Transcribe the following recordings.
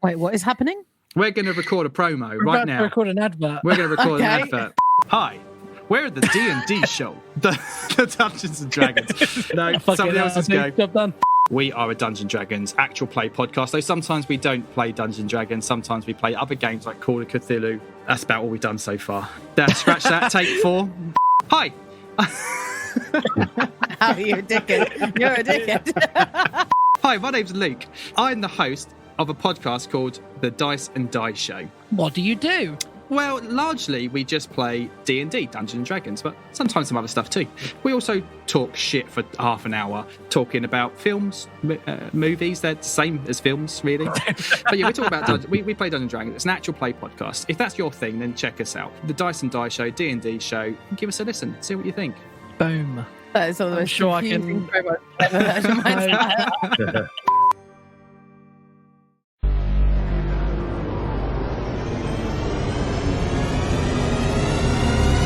Wait, what is happening? We're going to record a promo We're right about now. to record an advert. We're going to record an Okay. advert. Hi, we're the D&D show, the Dungeons and Dragons. No, Fuck somebody it, else's no, go. job done. We are a Dungeons and Dragons actual play podcast, though sometimes we don't play Dungeons and Dragons. Sometimes we play other games like Call of Cthulhu. That's about all we've done so far. Scratch that. Take 4. Hi. Oh, you're a dickhead. You're a dickhead. Hi, my name's Luke. I'm the host of a podcast called The Dice and Die Show. What do you do? Well, largely we just play D&D, Dungeons and Dragons, but sometimes some other stuff too. We also talk shit for half an hour, talking about films, movies. They're the same as films, really. But yeah, we talk about we play Dungeons and Dragons. It's an actual play podcast. If that's your thing, then check us out. The Dice and Die Show, D&D show. Give us a listen. See what you think. Boom. That is one of the most sure I confusing can- promos I've ever heard in my entire life.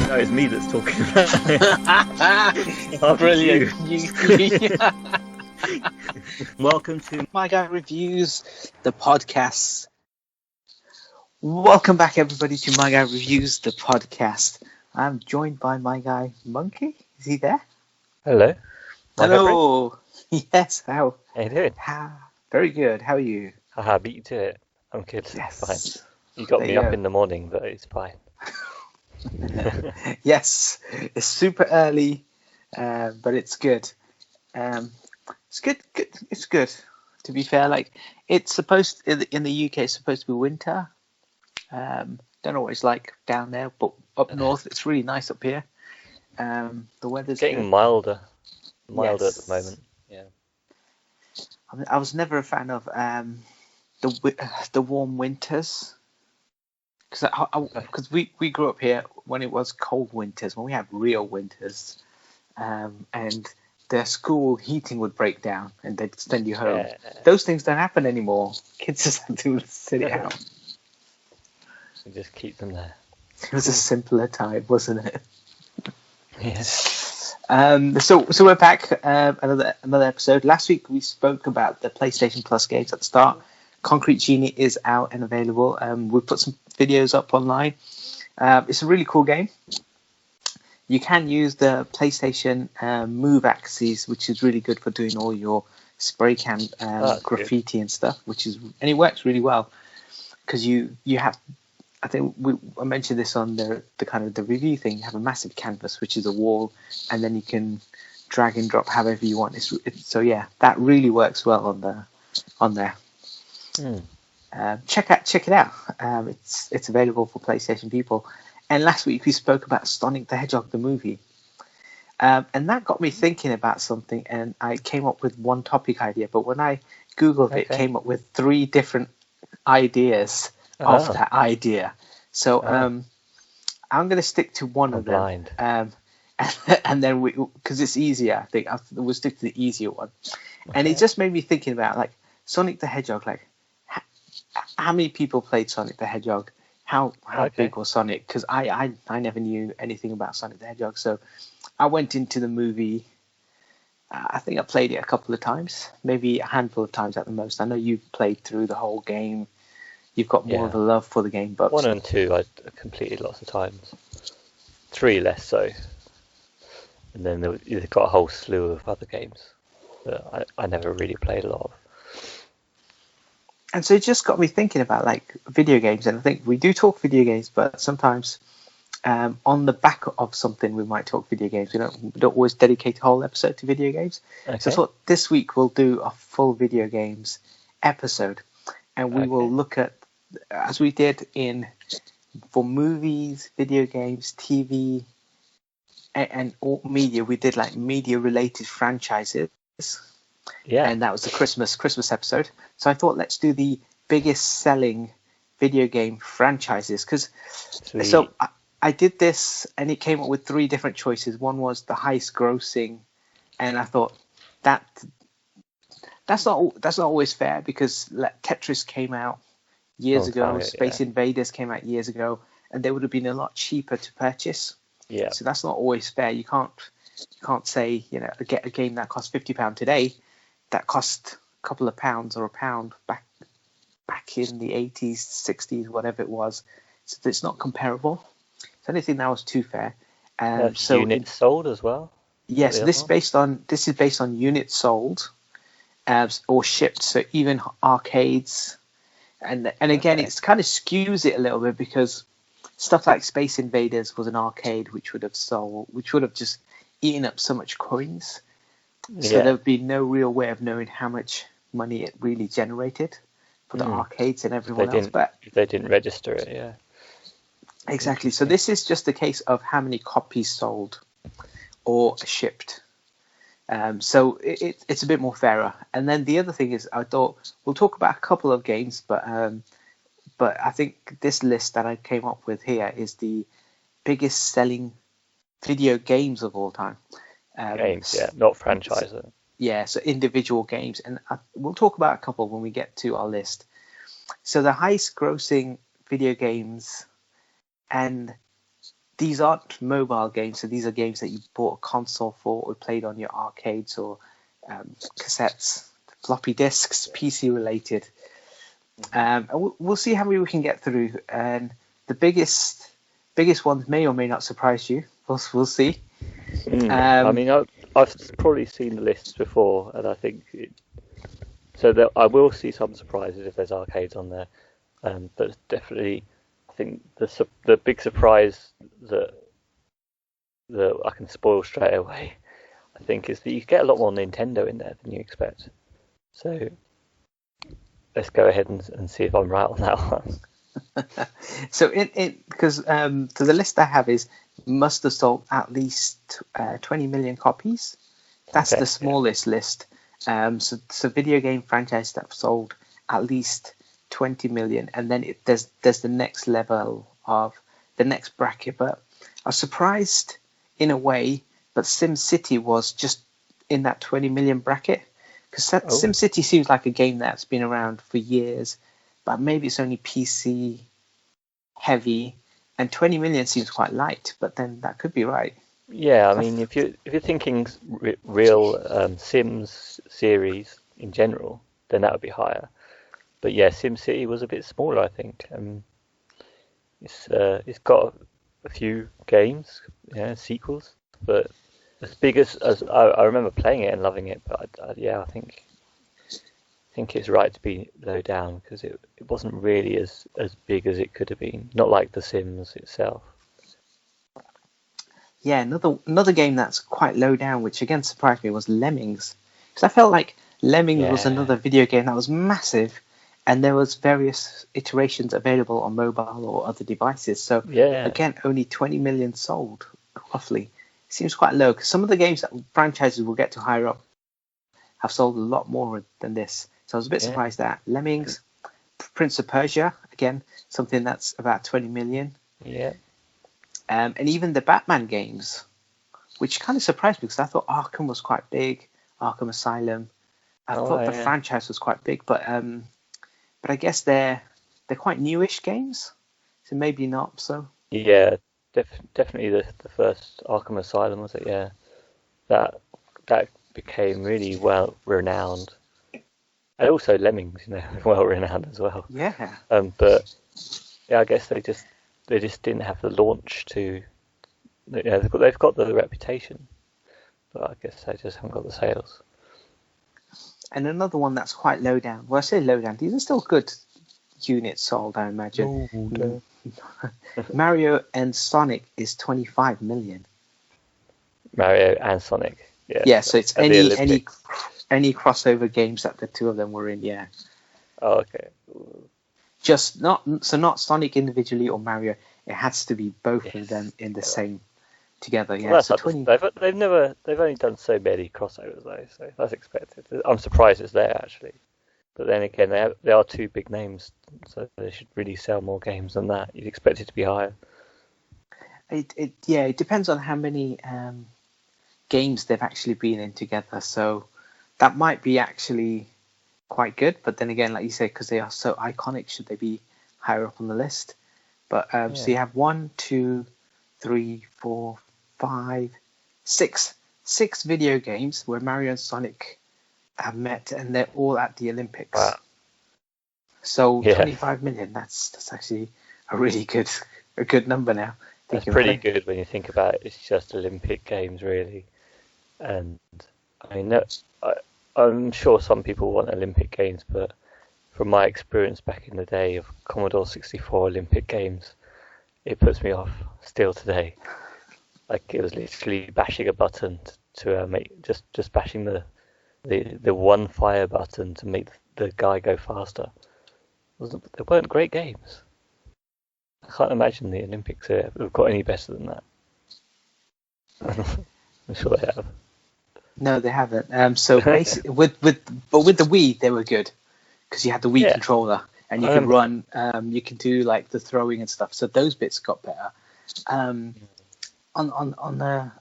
No, it's me that's talking. Oh, brilliant. Welcome to My Guy Reviews, the podcast. Welcome back, everybody, to My Guy Reviews, the podcast. I'm joined by my guy, Monkey. Is he there? Hello. Hello. Yes, How you doing? Very good. How are you? Haha, beat you to it. I'm good. Yes. Fine. You got There me you up go. in the morning, but it's fine. Yes, it's super early, but it's good. It's good. It's good. To be fair, like it's supposed in the UK, it's supposed to be winter. Don't always like down there, but up north, it's really nice up here. The weather's Getting good. milder Yes. at the moment. Yeah. I was never a fan of the warm winters. Because we grew up here when it was cold winters, when we had real winters, and the school heating would break down and they'd send you home. Yeah. Those things don't happen anymore. Kids just have to sit it out. We just keep them there. It was a simpler time, wasn't it? Yes. So we're back, another episode. Last week we spoke about the PlayStation Plus games at the start. Concrete Genie is out and available. We put some videos up online. It's a really cool game. You can use the PlayStation Move axes, which is really good for doing all your spray can graffiti and stuff. And it works really well because you have. I think I mentioned this on the kind of the review thing. You have a massive canvas, which is a wall, and then you can drag and drop however you want. So yeah, that really works well on there. Check it out. It's available for PlayStation people. And last week we spoke about Sonic the Hedgehog the movie, and that got me thinking about something. And I came up with one topic idea, but when I googled it, came up with 3 different ideas of that idea. So I'm going to stick to one of them. And then because it's easier, I think we'll stick to the easier one. Okay. And it just made me thinking about like Sonic the Hedgehog, like. How many people played Sonic the Hedgehog? How big was Sonic? Because I never knew anything about Sonic the Hedgehog. So I went into the movie. I think I played it a couple of times, maybe a handful of times at the most. I know you've played through the whole game. You've got more of a love for the game. But 1 and 2 I completed lots of times. 3 less so. And then you've got a whole slew of other games that I never really played a lot of. And so it just got me thinking about like video games, and I think we do talk video games, but sometimes on the back of something we might talk video games. We don't always dedicate a whole episode to video games. Okay. So I thought this week we'll do a full video games episode, and we will look at, as we did for movies, video games, TV, and all media. We did like media related franchises. Yeah, and that was the Christmas episode. So I thought let's do the biggest selling video game franchises, because so I did this and it came up with 3 different choices. One was the highest grossing, and I thought that's not always fair, because Tetris came out years ago, Space Invaders came out years ago, and they would have been a lot cheaper to purchase. Yeah. So that's not always fair. You can't say get a game that costs £50 today that cost a couple of pounds or £1 back back in the 80s, 60s, whatever it was. So it's not comparable. So I don't think that was too fair. So units sold as well. yes, this is based on units sold or shipped. So even arcades, and again, it's kind of skews it a little bit because stuff like Space Invaders was an arcade which would have just eaten up so much coins. So there would be no real way of knowing how much money it really generated for the arcades and everyone else. But they didn't register it, yeah. Exactly. So this is just a case of how many copies sold or shipped. So it's a bit more fairer. And then the other thing is, I thought we'll talk about a couple of games, but I think this list that I came up with here is the biggest selling video games of all time. Games, yeah, not franchises. So individual games, and we'll talk about a couple when we get to our list. So the highest grossing video games, and these aren't mobile games, so these are games that you bought a console for or played on your arcades or cassettes, floppy disks, PC related. And we'll see how many we can get through. And the biggest ones may or may not surprise you. We'll see. I mean, I've probably seen the lists before, and I think I will see some surprises if there's arcades on there. But definitely, I think the big surprise that I can spoil straight away, I think, is that you get a lot more Nintendo in there than you expect. So let's go ahead and see if I'm right on that one. So because the list I have is must have sold at least 20 million copies. That's the smallest list. So video game franchises that have sold at least 20 million, and then there's the next level of the next bracket. But I was surprised in a way, but SimCity was just in that 20 million bracket, because SimCity seems like a game that's been around for years, but maybe it's only PC heavy, and 20 million seems quite light, but then that could be right. Yeah, I mean, if you're thinking real Sims series in general, then that would be higher. But yeah, SimCity was a bit smaller, I think. It's got a few games, sequels, but as big as I remember playing it and loving it, but I think it's right to be low down because it wasn't really as big as it could have been. Not like The Sims itself. Yeah, another game that's quite low down, which again surprised me, was Lemmings, because I felt like Lemmings was another video game that was massive, and there was various iterations available on mobile or other devices. So again, only 20 million sold, roughly. Seems quite low, because some of the games that franchises will get to higher up have sold a lot more than this. So I was a bit surprised at Lemmings. Prince of Persia, again, something that's about 20 million. Yeah. And even the Batman games, which kind of surprised me because I thought Arkham was quite big, Arkham Asylum. I thought the franchise was quite big, but I guess they're quite newish games, so maybe not so. Yeah, definitely the first Arkham Asylum, was it? Yeah, that became really well renowned, and also Lemmings, well renowned as well. Yeah. But yeah, I guess they just didn't have the launch to. They've got the reputation, but I guess they just haven't got the sales. And another one that's quite low down. Well, I say low down. These are still good units sold, I imagine. Mario and Sonic is 25 million. Mario and Sonic. Yeah. Yeah, so it's any crossover games that the two of them were in. Yeah. Oh, okay. Just not Sonic individually or Mario. It has to be both of them in the same together. Yeah. Well, so 20... They've only done so many crossovers though, so that's expected. I'm surprised it's there actually. But then again, they are two big names, so they should really sell more games than that. You'd expect it to be higher. It depends on how many games they've actually been in together. So that might be actually quite good. But then again, like you say, because they are so iconic, should they be higher up on the list? But so you have 1, 2, 3, 4, 5, 6 video games where Mario and Sonic have met, and they're all at the Olympics. Wow. So Yeah. 25 million. That's actually a really good number now. That's thinking pretty about it. good when you think about it. It's just Olympic Games, really. And I mean, I'm sure some people want Olympic Games, but from my experience back in the day of Commodore 64 Olympic Games, it puts me off still today. Like, it was literally bashing a button to make just bashing the one fire button to make the guy go faster. They weren't great games. I can't imagine the Olympics have got any better than that. I'm sure they have. No, they haven't. So basically, with the Wii, they were good because you had the Wii Yeah. controller and you could run. You could do like the throwing and stuff. So those bits got better. On the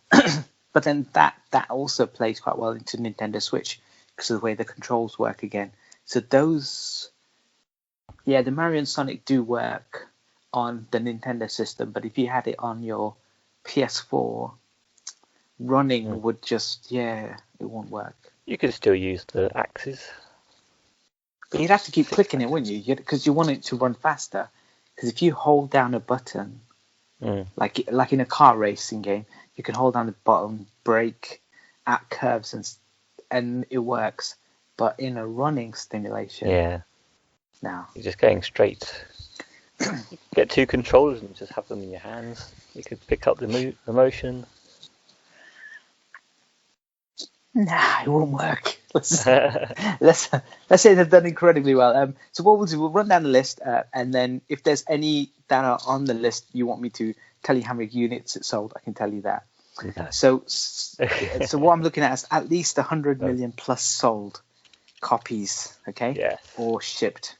but then that also plays quite well into Nintendo Switch because of the way the controls work again. So those, yeah, the Mario and Sonic do work on the Nintendo system, but if you had it on your PS4, running would just, it won't work. You could still use the axes. But you'd have to keep clicking it, wouldn't you? Because you want it to run faster. Because if you hold down a button, like in a car racing game, you can hold down the button, brake at curves, and it works. But in a running stimulation, no. You're just going straight. Get two controllers and just have them in your hands. You could pick up the motion. Nah, it won't work. Let's say they've done incredibly well. So what we'll do, we'll run down the list, and then if there's any that are on the list you want me to tell you how many units it sold, I can tell you that. No. So what I'm looking at is at least 100 million plus sold copies, okay? Yes. Or shipped.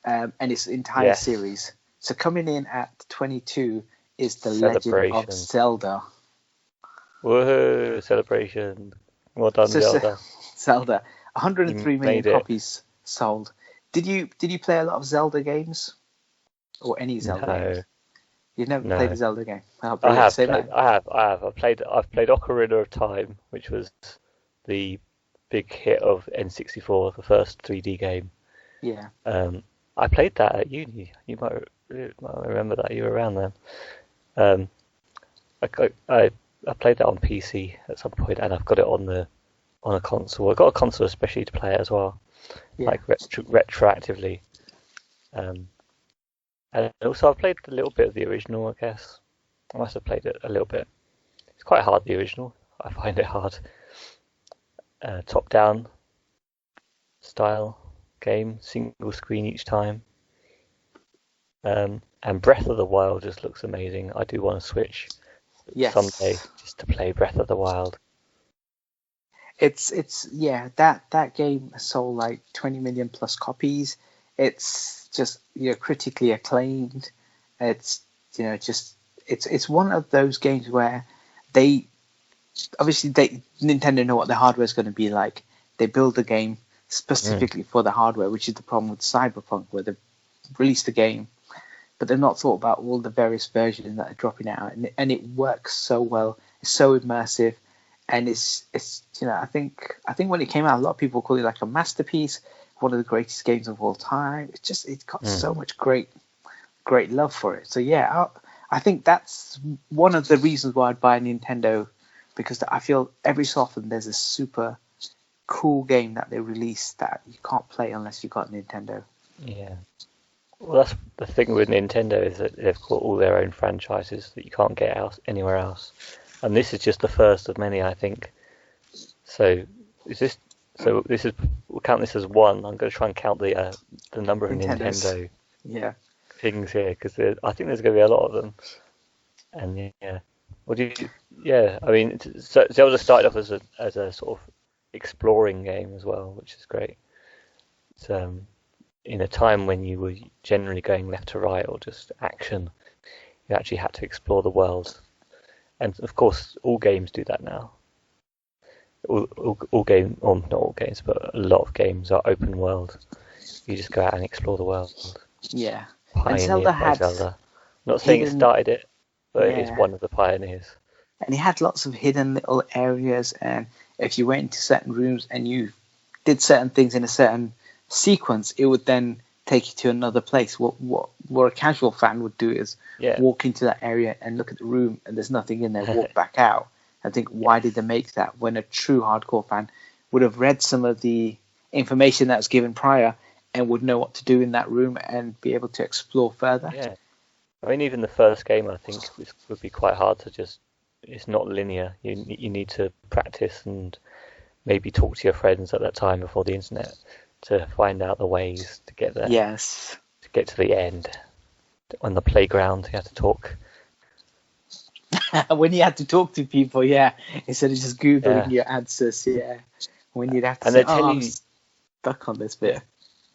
And it's entire series. So coming in at 22 is The Legend of Zelda. Woohoo, celebration. Well done, Zelda. Zelda. 103 million copies sold. Did you play a lot of Zelda games? Or any Zelda games? You've never played a Zelda game? I have played Ocarina of Time, which was the big hit of N64, the first 3D game. Yeah. I played that at uni. You might remember that. You were around then. I played that on PC at some point, and I've got it on a console. I got a console especially to play it as well, like retroactively. And also I've played a little bit of the original. I guess I must have played it a little bit. It's quite hard, the original. I find it hard. Top-down style game, single screen each time. And Breath of the Wild just looks amazing. I do want to switch someday just to play Breath of the Wild. It's that game sold like 20 million plus copies. It's just critically acclaimed. It's it's one of those games where Nintendo know what the hardware is going to be like. They build the game specifically for the hardware, which is the problem with Cyberpunk, where they've released the game, but they've not thought about all the various versions that are dropping out, and it works so well. It's so immersive, and it's I think when it came out, a lot of people call it like a masterpiece, one of the greatest games of all time. It's got so much great love for it. So I think that's one of the reasons why I'd buy a Nintendo, because I feel every so often there's a super cool game that they release that you can't play unless you've got a Nintendo. Yeah. Well, that's the thing with Nintendo, is that they've got all their own franchises that you can't get anywhere else, and this is just the first of many, I think. So we'll count this as one. I'm going to try and count the number of Nintendo things here, because I think there's going to be a lot of them. And I mean, Zelda started off as a sort of exploring game as well, which is great. It's in a time when you were generally going left to right or just action, you actually had to explore the world. And of course, all games do that now. All games, or not all games, but a lot of games are open world. You just go out and explore the world. Yeah. Pioneered and Zelda by had Zelda. Not saying it started it, but it is one of the pioneers. And it had lots of hidden little areas, and if you went into certain rooms and you did certain things in a certain sequence, it would then take you to another place. What a casual fan would do is walk into that area and look at the room and there's nothing in there, walk back out and think, why did they make that? When a true hardcore fan would have read some of the information that was given prior and would know what to do in that room and be able to explore further. Yeah. I mean, even the first game, I think, would be quite hard to just... It's not linear. You need to practice and maybe talk to your friends at that time before the internet to find out the ways to get there. Yes. To get to the end. On the playground, you have to talk. When you had to talk to people, instead of just Googling your answers, when you'd have to say, I'm stuck on this bit.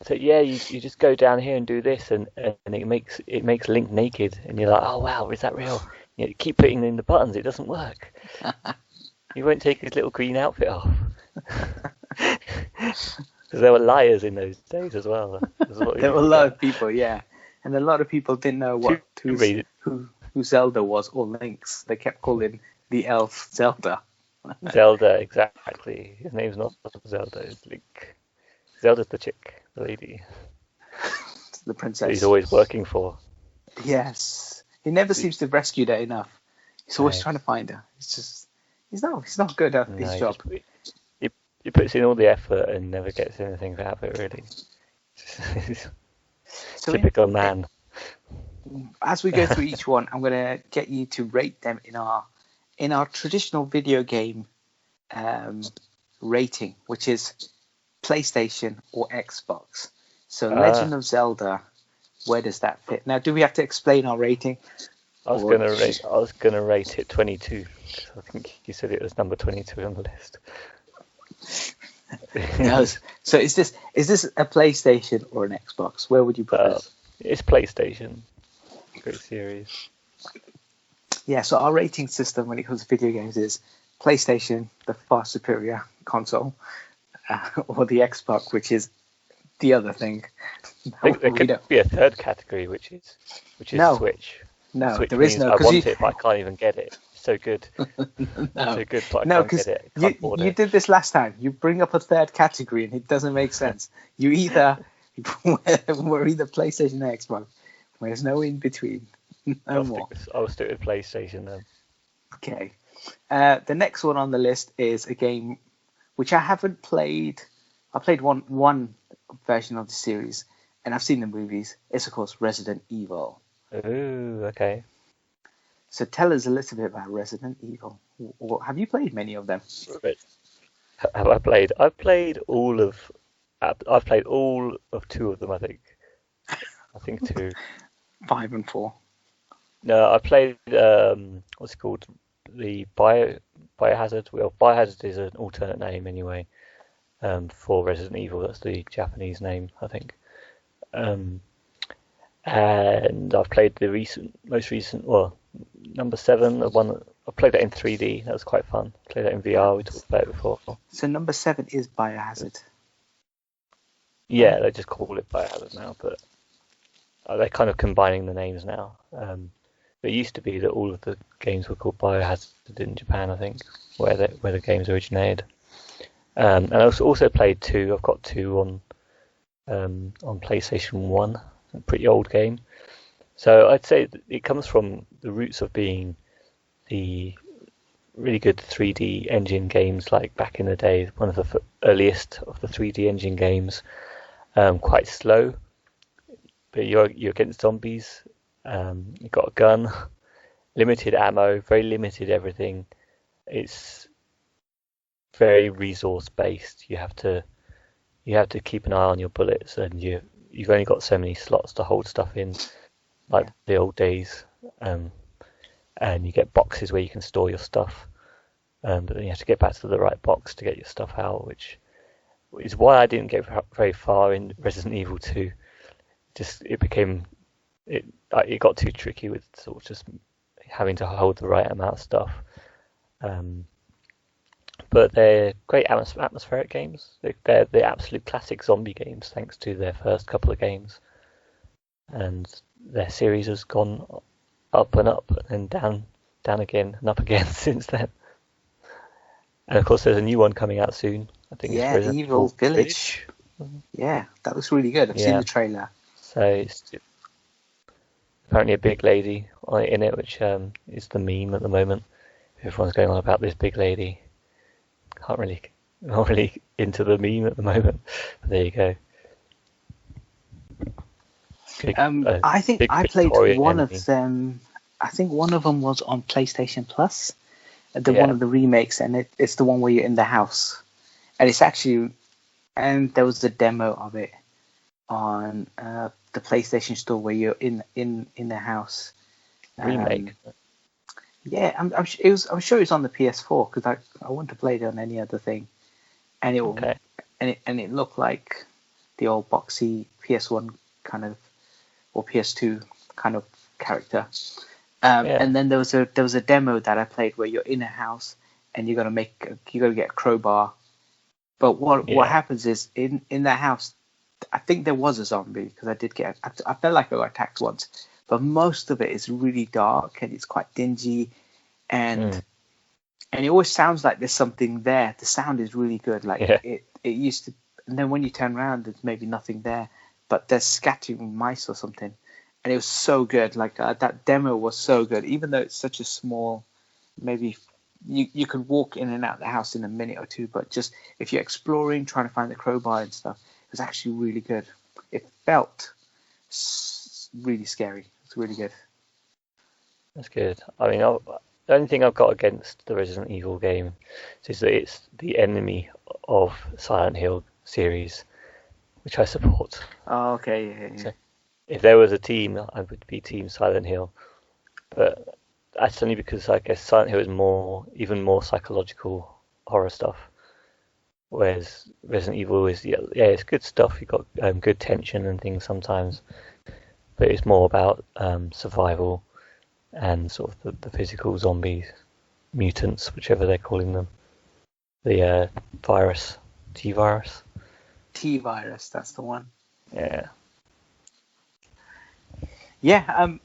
So you just go down here and do this, and it makes Link naked, and you're like, oh wow, is that real? You keep putting in the buttons, it doesn't work. You won't take his little green outfit off. Because there were liars in those days as well. There were a lot of people, and a lot of people didn't know who Zelda was or Link's. They kept calling the elf Zelda. Zelda, exactly. His name's not Zelda, it's Link. Zelda's the chick, the lady. The princess. He's always working for. Yes. He never seems to have rescued her enough. He's always trying to find her. He's not good at his job. He puts in all the effort and never gets anything out of it, really. Typical man. As we go through each one, I'm going to get you to rate them in our traditional video game rating, which is PlayStation or Xbox. So Legend of Zelda, where does that fit? Now, do we have to explain our rating? I was gonna rate it 22. I think you said it was number 22 on the list. No, so is this a PlayStation or an Xbox? Where would you put this? It's PlayStation. Great series. Yeah, so our rating system when it comes to video games is PlayStation, the far superior console, or the Xbox, which is the other thing. There could be a third category, which is Switch. No, Switch there is no. I want it, but I can't even get it. It's so good. No, so good, but I can't get it. You did this last time. You bring up a third category, and it doesn't make sense. We're either PlayStation or Xbox. There's no in between. I'll stick with PlayStation then. Okay. The next one on the list is a game which I haven't played. I played one version of the series, and I've seen the movies. It's, of course, Resident Evil. Ooh, okay. So tell us a little bit about Resident Evil. Or have you played many of them? Have I played? I've played all of two of them, I think. I think two. 5 and 4. No, I played what's it called? The Biohazard. Well, Biohazard is an alternate name anyway. For Resident Evil, that's the Japanese name, I think. And I've played the most recent, number 7, the one I played that in 3D. That was quite fun. Played that in VR. We talked about it before. So number 7 is Biohazard. Yeah, they just call it Biohazard now, but they're kind of combining the names now. It used to be that all of the games were called Biohazard in Japan, I think, where the games originated. And I also played 2. I've got 2 on PlayStation 1, a pretty old game. So I'd say it comes from the roots of being the really good 3D engine games, like back in the day, one of the earliest of the 3D engine games. Quite slow, but you're against zombies. You've got a gun, limited ammo, very limited everything. It's very resource based. You have to keep an eye on your bullets, and you've only got so many slots to hold stuff in, like the old days. And you get boxes where you can store your stuff, but then you have to get back to the right box to get your stuff out, which is why I didn't get very far in Resident Evil 2. It got too tricky with sort of just having to hold the right amount of stuff. But they're great atmospheric games. They're the absolute classic zombie games, thanks to their first couple of games. And their series has gone up and up and down again and up again since then. And of course, there's a new one coming out soon. I think it's Resident Evil Village. Yeah, that looks really good. I've seen the trailer. So it's apparently a big lady in it, which is the meme at the moment. Everyone's going on about this big lady. Not really into the meme at the moment. But there you go. I think I played Victorian one enemy. of them. I think one of them was on PlayStation Plus, Yeah. one of the remakes, and it's the one where you're in the house, and it's actually, and there was a demo of it on the PlayStation Store where you're in the house. Remake. Yeah, I'm sure it's on the PS4 because I wouldn't have played it on any other thing, and Okay. it looked like the old boxy PS1 kind of or PS2 kind of character. And then there was a demo that I played where you're in a house and you got to get a crowbar. But what happens is in that house, I think there was a zombie because I felt like I got attacked once. But most of it is really dark and it's quite dingy, and it always sounds like there's something there. The sound is really good. Like it used to, and then when you turn around, there's maybe nothing there, but there's scattering mice or something. And it was so good. Like that demo was so good, even though it's such a small, maybe you could walk in and out the house in a minute or two. But just if you're exploring, trying to find the crowbar and stuff, it was actually really good. It felt really scary. It's really good. That's good. I mean, the only thing I've got against the Resident Evil game is that it's the enemy of Silent Hill series, which I support. Oh, okay. Yeah. So if there was a team, I would be Team Silent Hill. But that's only because I guess Silent Hill is even more psychological horror stuff. Whereas Resident Evil is, it's good stuff. You've got good tension and things sometimes. But it's more about survival and sort of the physical zombies, mutants, whichever they're calling them. The virus, T-virus. T-virus, that's the one. Yeah. Yeah,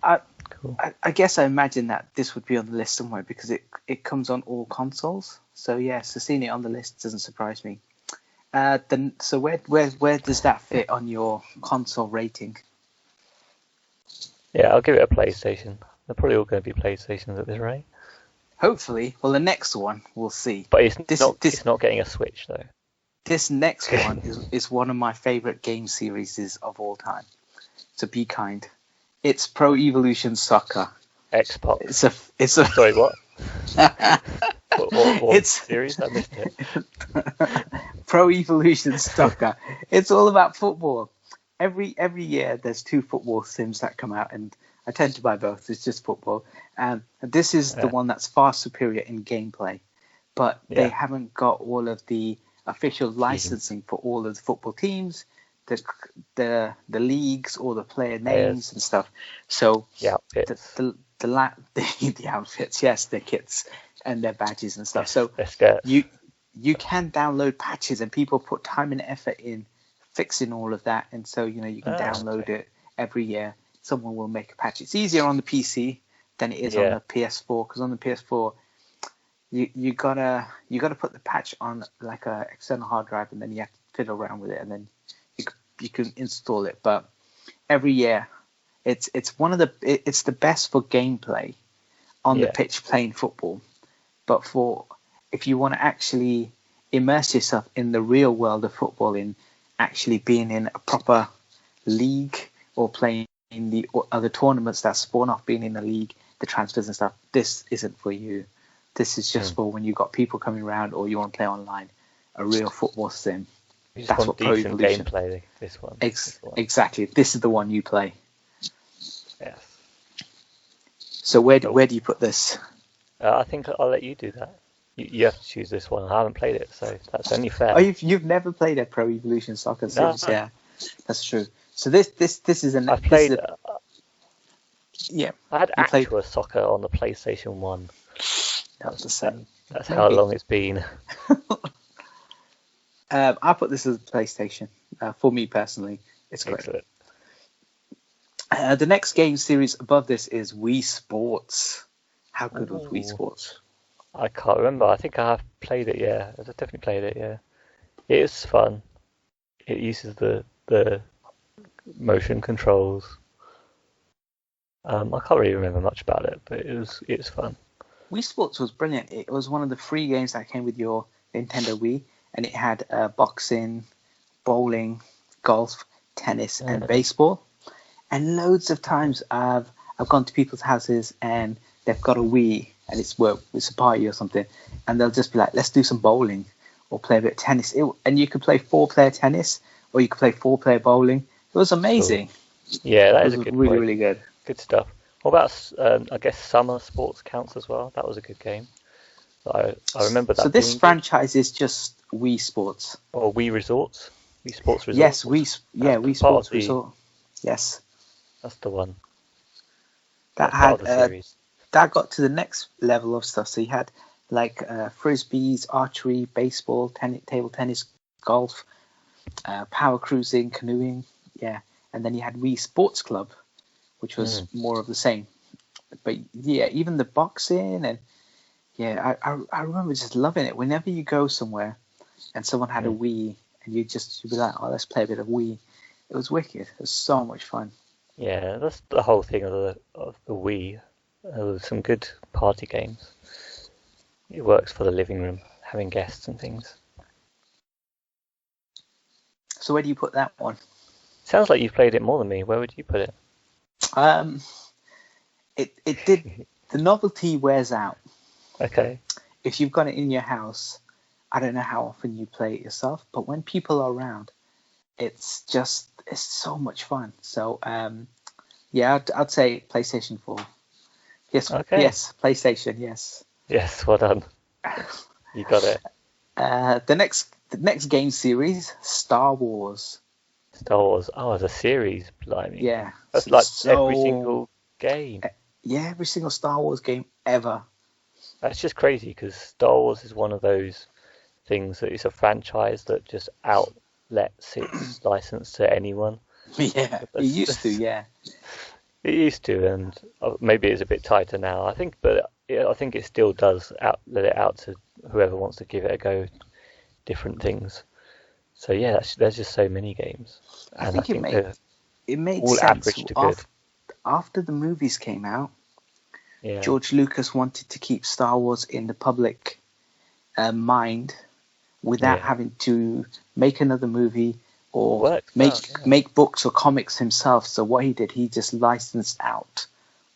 Cool. I guess I imagine that this would be on the list somewhere because it comes on all consoles. So yeah, so seeing it on the list doesn't surprise me. So where does that fit on your console rating? Yeah, I'll give it a PlayStation. They're probably all going to be PlayStations at this rate. Hopefully. Well, the next one, we'll see. But it's not getting a Switch, though. This next one is one of my favorite game series of all time. So be kind. It's Pro Evolution Soccer. Xbox. It's a Sorry, what? what It's series? I missed it. Pro Evolution Soccer. It's all about football. Every year there's 2 football sims that come out, and I tend to buy both. It's just football, and this is the one that's far superior in gameplay, but they haven't got all of the official licensing for all of the football teams, the leagues, all the player names and stuff. So the outfits, yes, their kits and their badges and stuff. So you can download patches, and people put time and effort in fixing all of that, and so you can download it every year. Someone will make a patch. It's easier on the PC than it is on the PS4, because on the PS4 you gotta put the patch on like a external hard drive, and then you have to fiddle around with it, and then you can install it. But every year it's the best for gameplay on the pitch playing football, but for if you want to actually immerse yourself in the real world of football, in actually being in a proper league or playing in the other tournaments that spawn off being in the league, the transfers and stuff, this isn't for you. This is just for when you've got people coming around or you want to play online, a real football sim. That's what Pro Evolution gameplay. This one. Exactly. This is the one you play. Yes. So where do you put this? I think I'll let you do that. You have to choose this one. I haven't played it, so that's only fair. Oh, you've never played a Pro Evolution Soccer series? No. Yeah, that's true. So this is an. I've played. Yeah, I had actual soccer on the PlayStation 1. That was the same. That's how long it's been. I put this as a PlayStation. For me personally, it's great. Excellent. The next game series above this is Wii Sports. How good was Wii Sports? I can't remember. I think I have played it. Yeah, I've definitely played it. Yeah, it is fun. It uses the motion controls. I can't really remember much about it, but it was fun. Wii Sports was brilliant. It was one of the free games that came with your Nintendo Wii, and it had boxing, bowling, golf, tennis, and baseball. And loads of times I've gone to people's houses and they've got a Wii and it's a party or something, and they'll just be like, let's do some bowling or play a bit of tennis. And you could play 4-player tennis or you could play 4-player bowling. It was amazing. Cool. Yeah, that is a good really, point. really good. Good stuff. What about, I guess, Summer Sports counts as well? That was a good game. I remember that. So this franchise is just Wii Sports. Or Wii Resorts? Wii Sports Resorts? Yes, Wii Sports Resort. Yes. That's the one. That had that got to the next level of stuff. So you had like frisbees, archery, baseball, table tennis, golf, power cruising, canoeing, and then you had Wii Sports Club, which was more of the same. But yeah, even the boxing and I remember just loving it. Whenever you go somewhere and someone had a Wii and you'd be like, oh, let's play a bit of Wii. It was wicked. It was so much fun. Yeah, that's the whole thing of the Wii. There was some good party games. It works for the living room, having guests and things. So where do you put that one? Sounds like you've played it more than me. Where would you put it? It did. The novelty wears out. Okay. If you've got it in your house, I don't know how often you play it yourself, but when people are around, it's so much fun. So I'd say PlayStation 4. Yes, okay. Yes, PlayStation. Yes. Yes, well done. You got it. The next game series, Star Wars. Star Wars. Oh, it's a series, blimey. Yeah. That's like every single game. Yeah, every single Star Wars game ever. That's just crazy because Star Wars is one of those things that it's a franchise that just outlets its license to anyone. Yeah, it used to, yeah. It used to, and maybe it's a bit tighter now. I think it still does let it out to whoever wants to give it a go, different things. So yeah, there's just so many games. I think it made all sense average to good. After the movies came out. Yeah. George Lucas wanted to keep Star Wars in the public mind without having to make another movie or make books or comics himself. So what he did, he just licensed out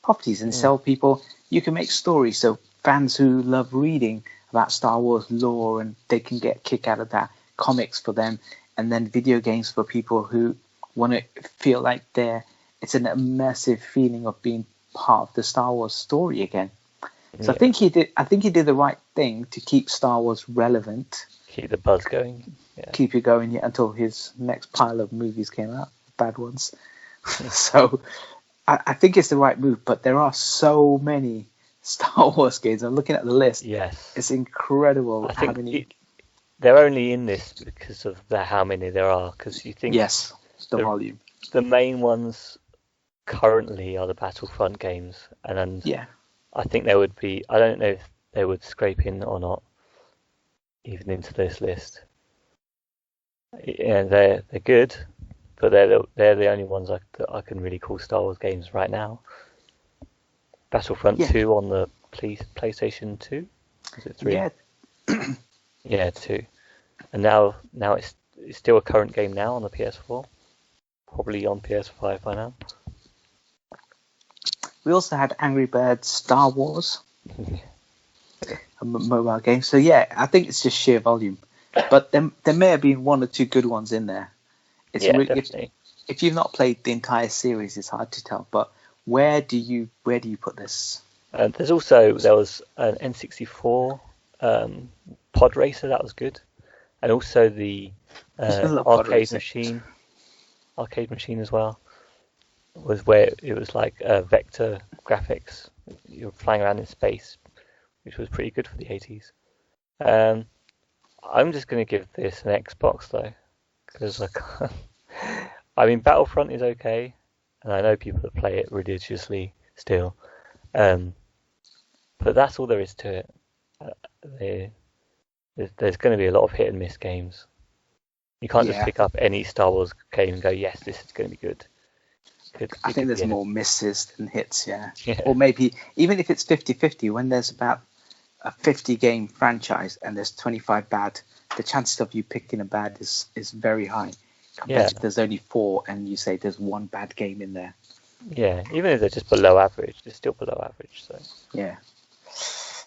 properties and sell people. You can make stories so fans who love reading about Star Wars lore and they can get a kick out of that, comics for them, and then video games for people who want to feel like it's an immersive feeling of being part of the Star Wars story again. So I think he did the right thing to keep Star Wars relevant. Keep the buzz going. Yeah. Keep it going until his next pile of movies came out, bad ones. So I think it's the right move, but there are so many Star Wars games. I'm looking at the list. Yes. It's incredible I how think many. They're only in this because of how many there are. Because you think the volume. The main ones currently are the Battlefront games, and I think there would be. I don't know if they would scrape in or not, even into this list. Yeah, they're good, but they're the only ones that I can really call Star Wars games right now. Battlefront 2 on the PlayStation 2. Is it 3? Yeah. Yeah, 2. And now it's still a current game now on the PS4. Probably on PS5 by now. We also had Angry Birds Star Wars, a mobile game. So yeah, I think it's just sheer volume. But there may have been one or two good ones in there. It's really, definitely. If you've not played the entire series, it's hard to tell. But where do you put this? There was an N64 pod racer that was good, and also the arcade machine as well. Was where it was like vector graphics. You were flying around in space, which was pretty good for the 80s. I'm just going to give this an Xbox though, because I mean Battlefront is okay, and I know people that play it religiously still, but that's all there is to it. There's going to be a lot of hit and miss games, You can't just Yeah. pick up any Star Wars game and go, yes, this is going to be good. I think there's more misses than hits, yeah. Yeah. Or maybe, even if it's 50-50, when there's about a 50-game franchise and there's 25 bad, the chances of you picking a bad is very high. Compared to if there's only 4 and you say there's one bad game in there. Yeah, even if they're just below average, they're still below average. So Yeah.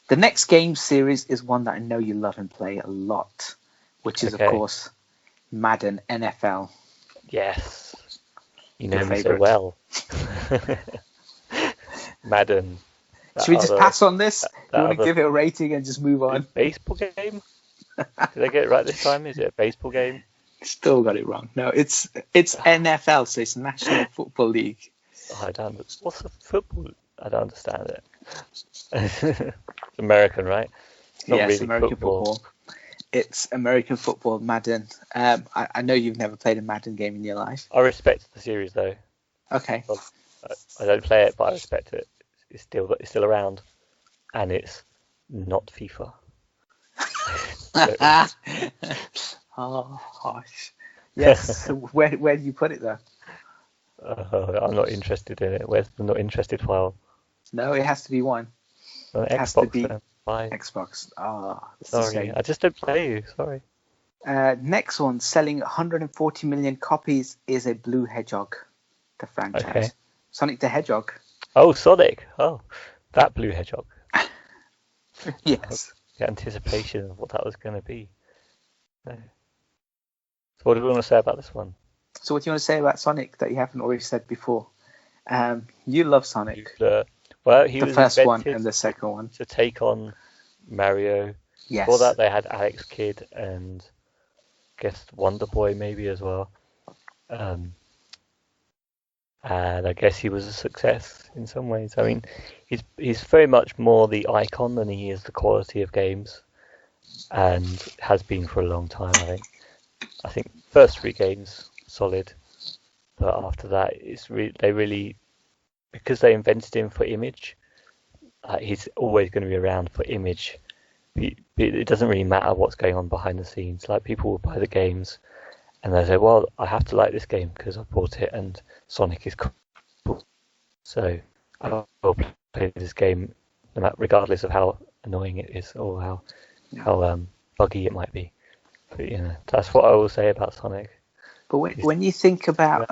The next game series is one that I know you love and play a lot, which is, of course, Madden NFL. Yes. You know Your me so favourite. well. Madden. Should we just pass on this? You want to give it a rating and just move on? Baseball game? Did I get it right this time? Is it a baseball game? Still got it wrong. No, it's NFL, so it's National Football League. Oh, I don't. What's the football? I don't understand it. It's American, right? It's not really American football. It's American football, Madden. I know you've never played a Madden game in your life. I respect the series though. Okay. I don't play it, but I respect it. It's still around, and it's not FIFA. Oh, gosh. Yes. where do you put it though? I'm not interested in it. Where's the not interested file? No, it has to be one. On It has Xbox, to be then. Fine. Xbox. Sorry, I just don't play you. Sorry. Next one, selling 140 million copies, is a Blue Hedgehog, the franchise. Okay. Sonic the Hedgehog. Oh, Sonic. Oh, that Blue Hedgehog. Yes. The anticipation of what that was going to be. No. So what do we want to say about this one? So what do you want to say about Sonic that you haven't already said before? You love Sonic. Well, he The was first one invented and the second one. to take on Mario. Yes. Before that, they had Alex Kidd and I guess Wonder Boy maybe as well. And I guess he was a success in some ways. I mean, he's very much more the icon than he is the quality of games, and has been for a long time. I think first 3 games solid, but after that, they really, because they invented him for image. He's always going to be around for image. It doesn't really matter what's going on behind the scenes. Like, people will buy the games and they say, well, I have to like this game because I bought it and Sonic is cool. So I will play this game regardless of how annoying it is or how buggy it might be. But, that's what I will say about Sonic. But when you think about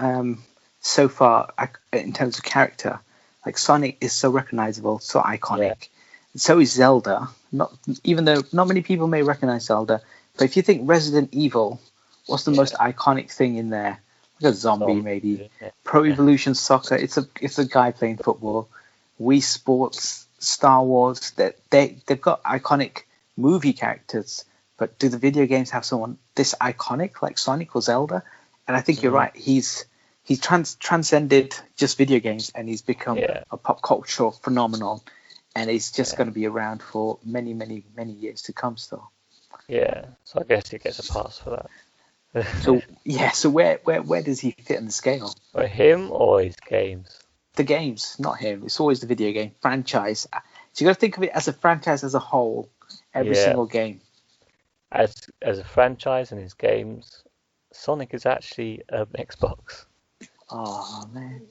so far in terms of character, like Sonic is so recognizable, so iconic. Yeah. So is Zelda. Even though not many people may recognize Zelda, but if you think Resident Evil, what's the most iconic thing in there? Like a zombie, maybe. Yeah. Pro Evolution Soccer. It's a guy playing football. Wii Sports, Star Wars. They've got iconic movie characters, but do the video games have someone this iconic like Sonic or Zelda? And I think you're right. He's transcended just video games, and he's become a pop cultural phenomenon. And he's just going to be around for many, many, many years to come still. Yeah, so I guess he gets a pass for that. So where does he fit in the scale? For him or his games? The games, not him. It's always the video game franchise. So you got to think of it as a franchise as a whole. Every single game. As a franchise and his games, Sonic is actually an Xbox. Oh man.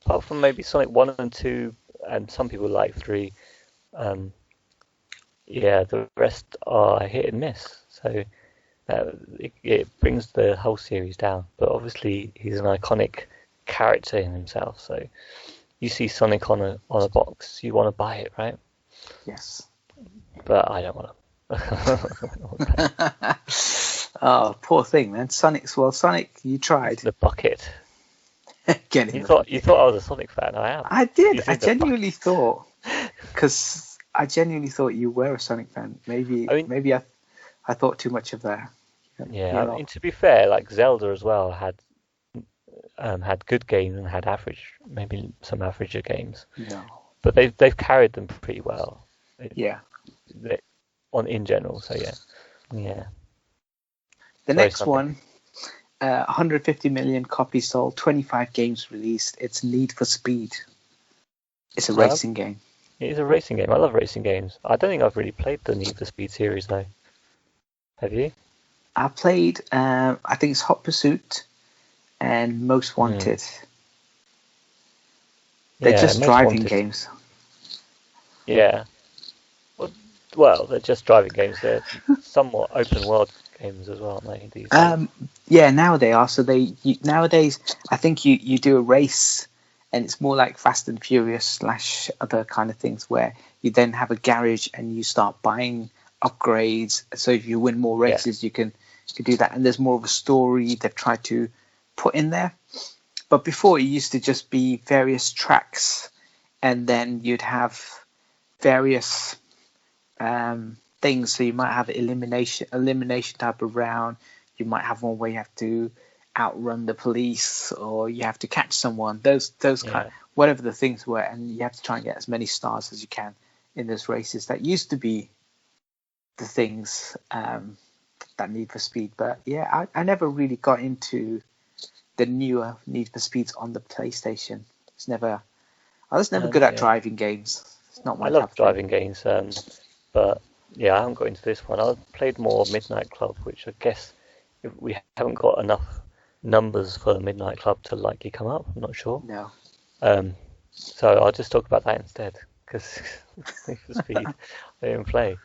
Apart from maybe Sonic 1 and 2, and some people like 3, the rest are hit and miss. So it brings the whole series down. But obviously, he's an iconic character in himself. So you see Sonic on a box, you want to buy it, right? Yes. But I don't want to. Oh, poor thing, man. Sonic, you tried. The bucket. You thought I was a Sonic fan. I am. I did. I genuinely thought, because I genuinely thought you were a Sonic fan. Maybe I thought too much of that. Yeah, I mean, to be fair, like Zelda as well had good games and had maybe some averager games. No. But they've carried them pretty well. In general. So yeah. The next one. 150 million copies sold, 25 games released. It's Need for Speed. It's a racing game. It is a racing game. I love racing games. I don't think I've really played the Need for Speed series though. Have you? I played, I think it's Hot Pursuit and Most Wanted. They're just Most driving Wanted. games. Yeah. Well, they're just driving games. They're somewhat open world games as well, aren't they? Yeah, now they are. So nowadays, I think you do a race, and it's more like Fast and Furious / other kind of things where you then have a garage and you start buying upgrades. So if you win more races, you can do that. And there's more of a story they've tried to put in there. But before, it used to just be various tracks, and then you'd have various things. So you might have elimination type of round. You might have one where you have to outrun the police, or you have to catch someone. Those kind of, whatever the things were, and you have to try and get as many stars as you can in those races. That used to be the things that Need for Speed. But yeah, I never really got into the newer Need for Speeds on the PlayStation. I was never good at driving games. It's not my. I love driving games, but yeah, I haven't got into this one. I played more Midnight Club, which I guess if we haven't got enough numbers for Midnight Club to likely come up. I'm not sure. No. So I'll just talk about that instead, because Need for Speed I didn't play.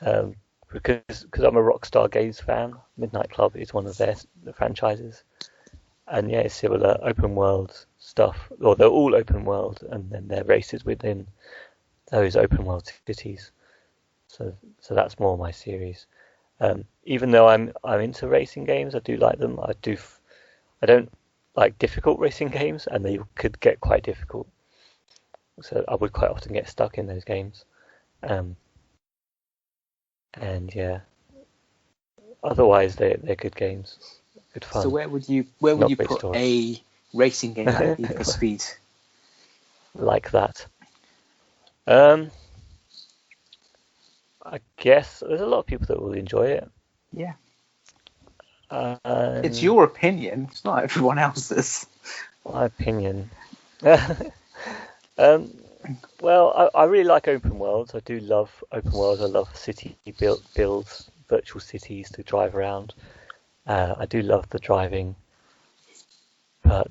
Because I'm a Rockstar Games fan. Midnight Club is one of the franchises, and yeah, it's similar open world stuff. Or they're all open world, and then they're races within those open world cities. So that's more my series. Even though I'm into racing games, I do like them. I don't like difficult racing games, and they could get quite difficult. So I would quite often get stuck in those games. And yeah, otherwise they're good games, good fun. So where would you put story. A racing game like Need for Speed? Like that. I guess there's a lot of people that will enjoy it. Yeah. It's your opinion. It's not everyone else's. My opinion. Well, I really like open worlds. I do love open worlds. I love city builds, virtual cities to drive around. I do love the driving, but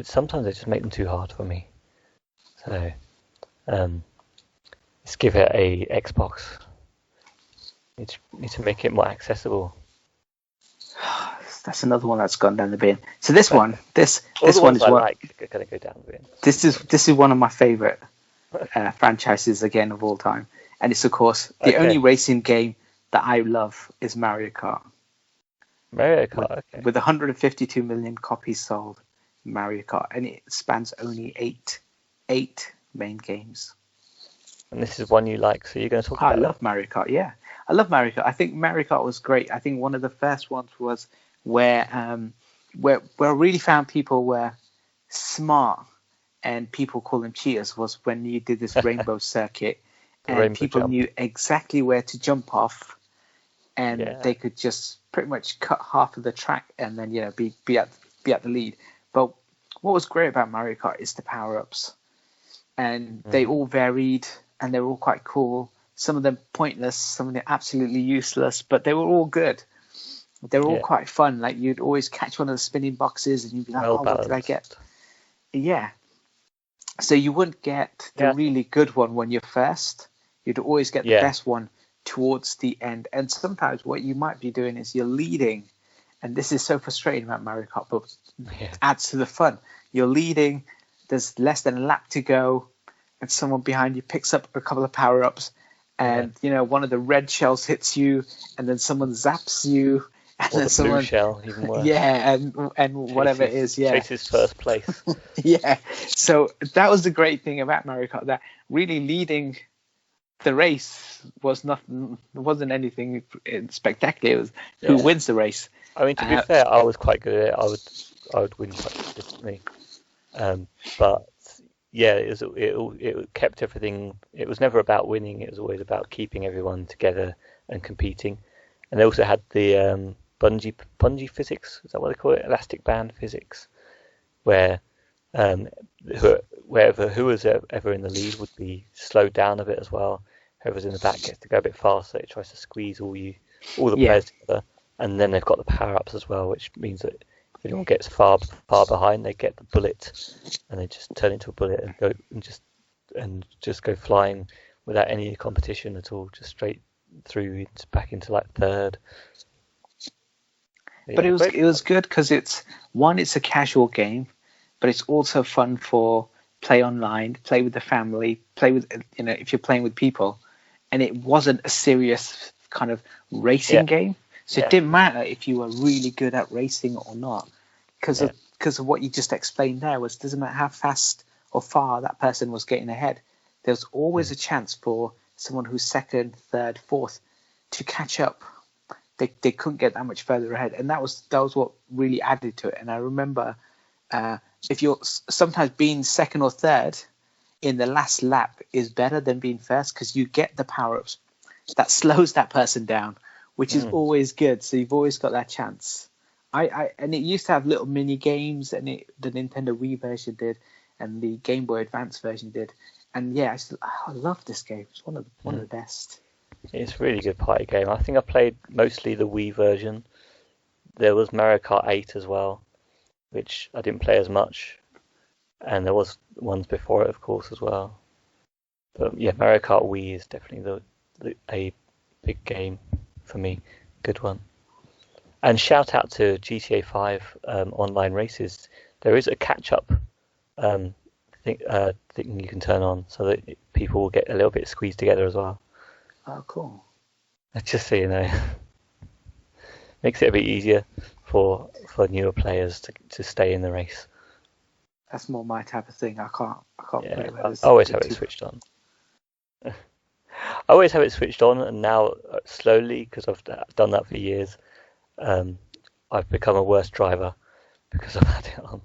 sometimes they just make them too hard for me. So, let's give it a Xbox. Need to make it more accessible. That's another one that's gone down the bin. So this one is one. Gonna go down the bin. This is one of my favorite franchises again of all time, and it's of course the only racing game that I love is Mario Kart. Mario Kart, with 152 million copies sold, Mario Kart, and it spans only eight main games. And this is one you like, so you're going to talk about. I love Mario Kart. Yeah, I love Mario Kart. I think Mario Kart was great. I think one of the first ones was where I really found people were smart and people call them cheaters, was when you did this rainbow circuit and people knew exactly where to jump off, and they could just pretty much cut half of the track and then be at the lead. But what was great about Mario Kart is the power-ups, and they all varied and they were all quite cool. Some of them pointless, some of them absolutely useless, but they were all good. They were all quite fun. Like you'd always catch one of the spinning boxes and you'd be like, what did I get? Yeah. So you wouldn't get the really good one when you're first. You'd always get the best one towards the end. And sometimes what you might be doing is you're leading, and this is so frustrating about Mario Kart, but it adds to the fun. You're leading, there's less than a lap to go, and someone behind you picks up a couple of power-ups, and one of the red shells hits you, and then someone zaps you, and or then someone blue shell, even worse. and whatever it is, chases first place. So that was the great thing about Mario Kart, that really leading the race was nothing. There wasn't anything spectacular. It was who wins the race. I mean, to be fair, I was quite good at it. I would win quite consistently. But yeah, it kept everything. It was never about winning. It was always about keeping everyone together and competing. And they also had the bungee physics. Is that what they call it? Elastic band physics, where who was ever in the lead would be slowed down a bit as well. Whoever's in the back gets to go a bit faster. It tries to squeeze all you all the players together, and then they've got the power-ups as well, which means that if anyone gets far behind, they get the bullet, and they just turn into a bullet and go and just go flying without any competition at all, just straight through back into like third. But it was good because it's a casual game, but it's also fun for play online, play with the family, play with if you're playing with people, and it wasn't a serious kind of racing game. So it didn't matter if you were really good at racing or not, because of what you just explained there. Doesn't matter how fast or far that person was getting ahead, there's always a chance for someone who's second, third, fourth to catch up. They couldn't get that much further ahead, and that was what really added to it. And I remember if you're sometimes being second or third in the last lap is better than being first, because you get the power-ups that slows that person down, which is always good. So you've always got that chance. And it used to have little mini games, and the Nintendo Wii version did, and the Game Boy Advance version did. And I love this game. It's one of the best. It's a really good party game. I think I played mostly the Wii version. There was Mario Kart 8 as well, which I didn't play as much. And there was ones before it, of course, as well. But yeah, Mario Kart Wii is definitely a big game for me. Good one. And shout out to GTA 5 online races. There is a catch-up thing you can turn on so that people will get a little bit squeezed together as well. Oh, cool. Just so you know. Makes it a bit easier for newer players to stay in the race. That's more my type of thing. I can't play it. I always have it switched on. I always have it switched on, and now slowly, because I've done that for years, I've become a worse driver because I've had it on.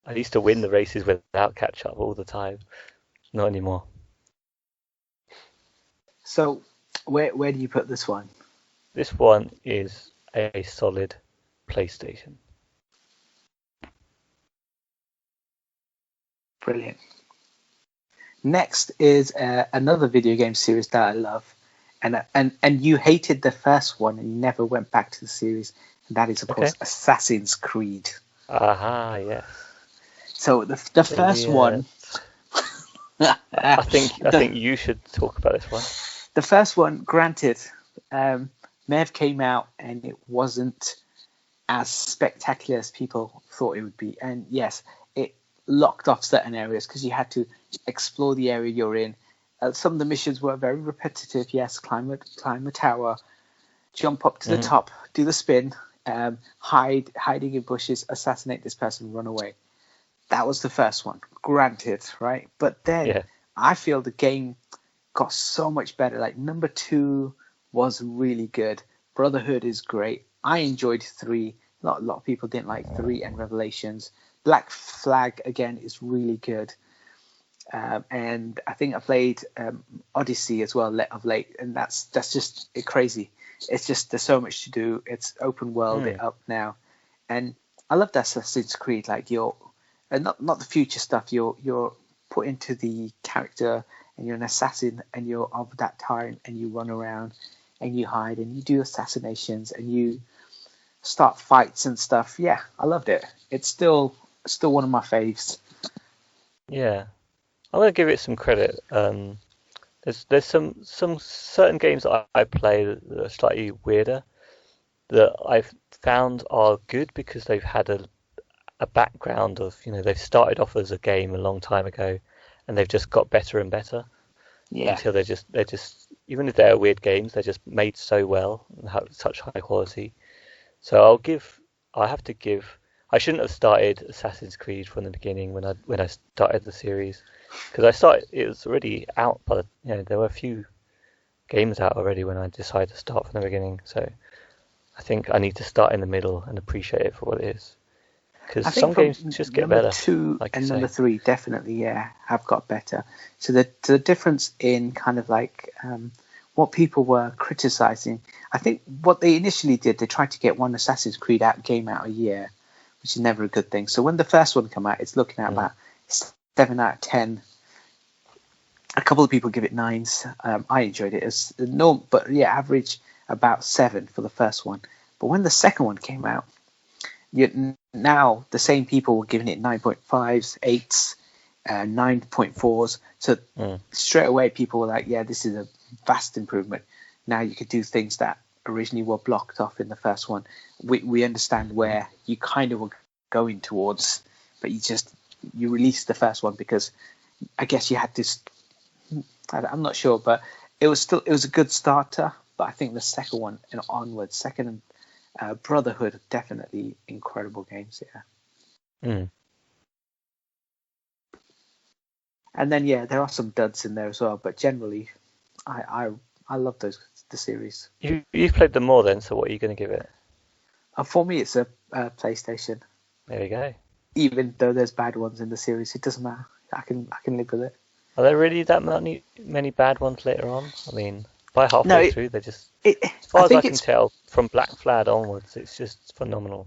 I used to win the races without catch-up all the time. Not anymore. So, where do you put this one? This one is a solid PlayStation. Brilliant. Next is another video game series that I love, and you hated the first one and you never went back to the series, and that is of course Assassin's Creed. Aha, yes. So the first one. I think you should talk about this one. The first one, granted, Mev came out and it wasn't as spectacular as people thought it would be. And yes, it locked off certain areas because you had to explore the area you're in. Some of the missions were very repetitive. Yes, climb a tower, jump up to the top, do the spin, hiding in bushes, assassinate this person, run away. That was the first one, granted, right? But then I feel the game got so much better. Like number 2 was really good. Brotherhood is great. I enjoyed 3. A lot of people didn't like 3 and Revelations. Black Flag again is really good. And I think I played Odyssey as well of late, and that's just crazy. It's just there's so much to do. It's open world up now, and I love that Assassin's Creed. Like not the future stuff. You're put into the character, and you're an assassin, and you're of that time, and you run around, and you hide, and you do assassinations, and you start fights and stuff. Yeah, I loved it. It's still one of my faves. Yeah, I'm gonna give it some credit. There's some certain games that I play that are slightly weirder that I've found are good because they've had a background of, they've started off as a game a long time ago and they've just got better and better until they're just even if they're weird games, they're just made so well and have such high quality. So I shouldn't have started Assassin's Creed from the beginning when I started the series, because it was already out, but there were a few games out already when I decided to start from the beginning. So I think I need to start in the middle and appreciate it for what it is. Because some games just get better. Number 2 and number 3 definitely, have got better. So the difference in kind of like what people were criticizing, I think what they initially did, they tried to get one Assassin's Creed game out a year, which is never a good thing. So when the first one came out, it's looking at about 7 out of 10. A couple of people give it 9s. I enjoyed it as normal, but yeah, average about 7 for the first one. But when the second one came out, now the same people were giving it 9.5s, 8s, 9.4s. So straight away, people were like, "Yeah, this is a vast improvement. Now you could do things that originally were blocked off in the first one." We understand where you kind of were going towards, but you released the first one because I guess you had this. I'm not sure, but it was a good starter. But I think the second one and onwards, second and Brotherhood, definitely incredible games. Yeah. And then there are some duds in there as well, but generally, I love the series. You've played them more then, so what are you going to give it? For me, it's a PlayStation. There we go. Even though there's bad ones in the series, it doesn't matter. I can live with it. Are there really that many bad ones later on? I mean, by halfway through, they're just, as far as I can tell, from Black Flag onwards, it's just phenomenal.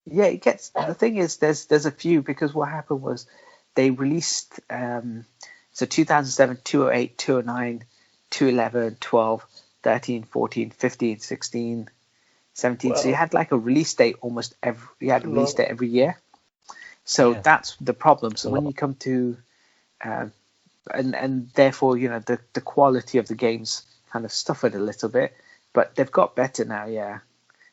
Yeah, it gets. The thing is, there's a few, because what happened was they released 2007, 2008, 2009, 2011, 12, 13, 14, 15, 16, 17. Well, so you had like a release date every year. So that's the problem. So when you come to and therefore, the quality of the games kind of suffered a little bit, but they've got better now. Yeah,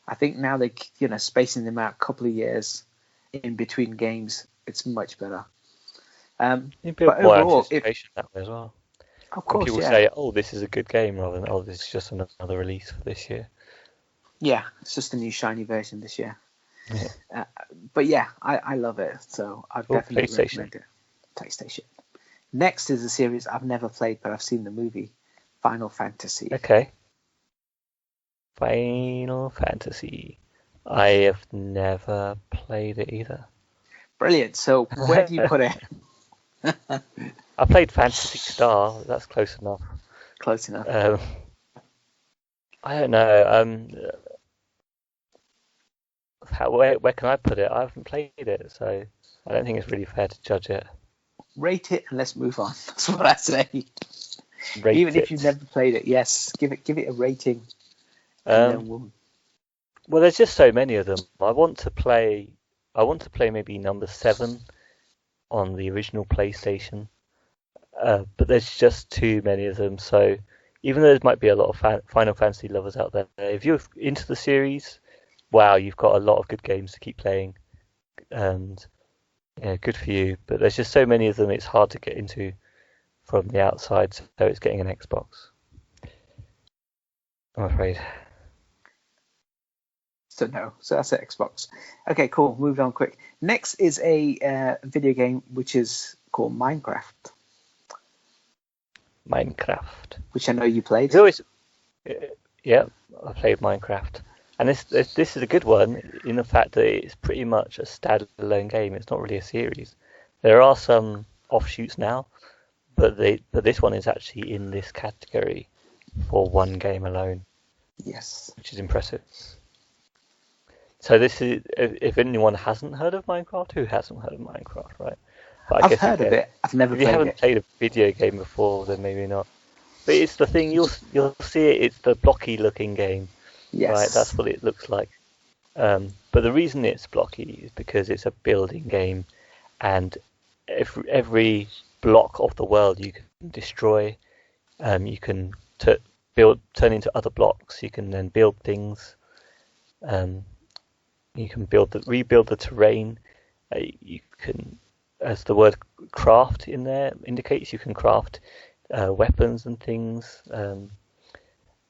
I think now they, spacing them out a couple of years in between games, it's much better. You build more anticipation that way as well. Of course, people say, "Oh, this is a good game," rather than, "Oh, this is just another release for this year." Yeah, it's just a new shiny version this year. Yeah. But yeah, I love it, so I'd definitely recommend it. PlayStation. Next is a series I've never played, but I've seen the movie, Final Fantasy. Okay. Final Fantasy. I have never played it either. Brilliant. So where do you put it? I played Phantasy Star. That's close enough. Close enough. I don't know. Where can I put it? I haven't played it, so I don't think it's really fair to judge it. Rate it and let's move on. That's what I say. Even if you've never played it, yes, give it a rating. Well, there's just so many of them. I want to play maybe number 7 on the original PlayStation, but there's just too many of them. So even though there might be a lot of Final Fantasy lovers out there, if you're into the series, wow, you've got a lot of good games to keep playing, and good for you. But there's just so many of them, it's hard to get into from the outside, so it's getting an Xbox, I'm afraid. So that's an Xbox. Okay, cool. Moved on quick. Next is a video game which is called Minecraft. Which I know you played. Yeah, I played Minecraft. And this is a good one in the fact that it's pretty much a standalone game. It's not really a series. There are some offshoots now, but this one is actually in this category for one game alone. Yes. Which is impressive. So this is, if anyone hasn't heard of Minecraft, who hasn't heard of Minecraft, right? But I've heard of it. I've never played it. If you haven't played a video game before, then maybe not. But it's the thing, you'll see it. It's the blocky looking game. Yes. Right, that's what it looks like. But the reason it's blocky is because it's a building game, and every block of the world you can destroy. You can turn into other blocks. You can then build things. You can rebuild the terrain. You can, as the word craft in there indicates, you can craft weapons and things,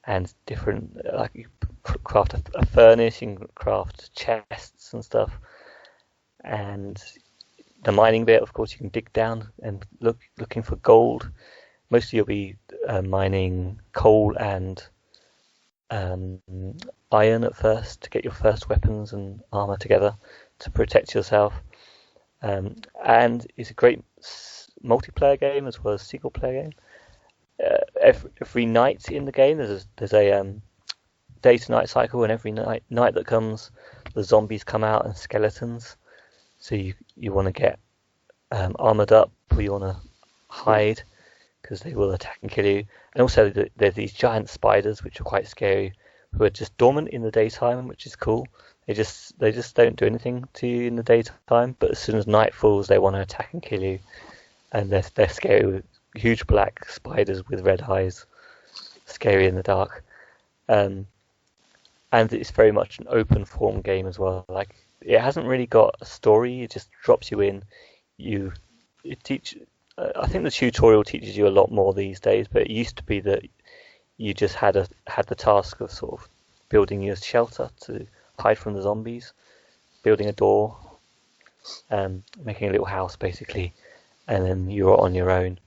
and different, like you craft a furnace, you can craft chests and stuff. And the mining bit, of course, you can dig down and looking for gold. Mostly you'll be mining coal and iron at first to get your first weapons and armor together to protect yourself. And it's a great multiplayer game as well as single player game. Every night in the game there's a day to night cycle, and every night that comes, the zombies come out and skeletons. So you want to get armored up, or you want to hide because they will attack and kill you. And also there's these giant spiders which are quite scary, who are just dormant in the daytime, which is cool. They just don't do anything to you in the daytime, but as soon as night falls, they want to attack and kill you. And they're scary, with huge black spiders with red eyes, scary in the dark. And it's very much an open form game as well. Like, it hasn't really got a story. It just drops you in. I think the tutorial teaches you a lot more these days, but it used to be that you just had the task of sort of building your shelter to hide from the zombies, building a door, making a little house basically, and then you're on your own.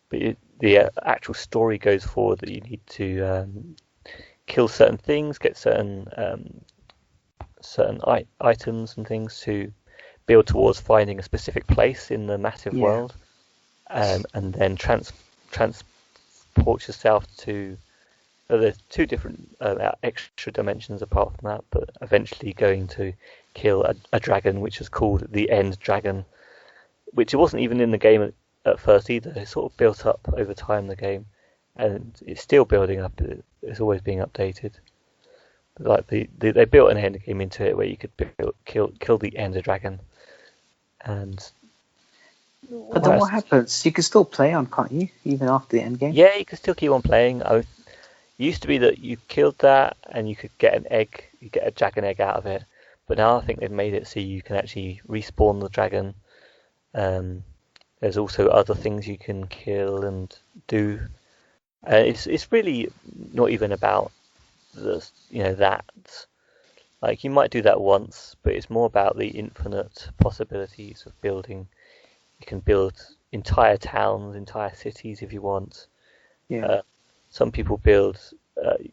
But the actual story goes forward that you need to kill certain things, get certain items and things to build towards finding a specific place in the massive world, and then transport yourself to. There's two different extra dimensions apart from that, but eventually going to kill a dragon, which is called the End Dragon, which it wasn't even in the game at first either. It sort of built up over time, the game, and it's still building up. It's always being updated. Like they built an end game into it where you could kill the Ender Dragon, and. But then what happens? You can still play on, can't you? Even after the end game? Yeah, you can still keep on playing. It used to be that you killed that and you could get an egg, you get a dragon egg out of it. But now I think they've made it so you can actually respawn the dragon. There's also other things you can kill and do. It's really not even about that. Like, you might do that once, but it's more about the infinite possibilities of building. You can build entire towns, entire cities if you want. Yeah. Some people build.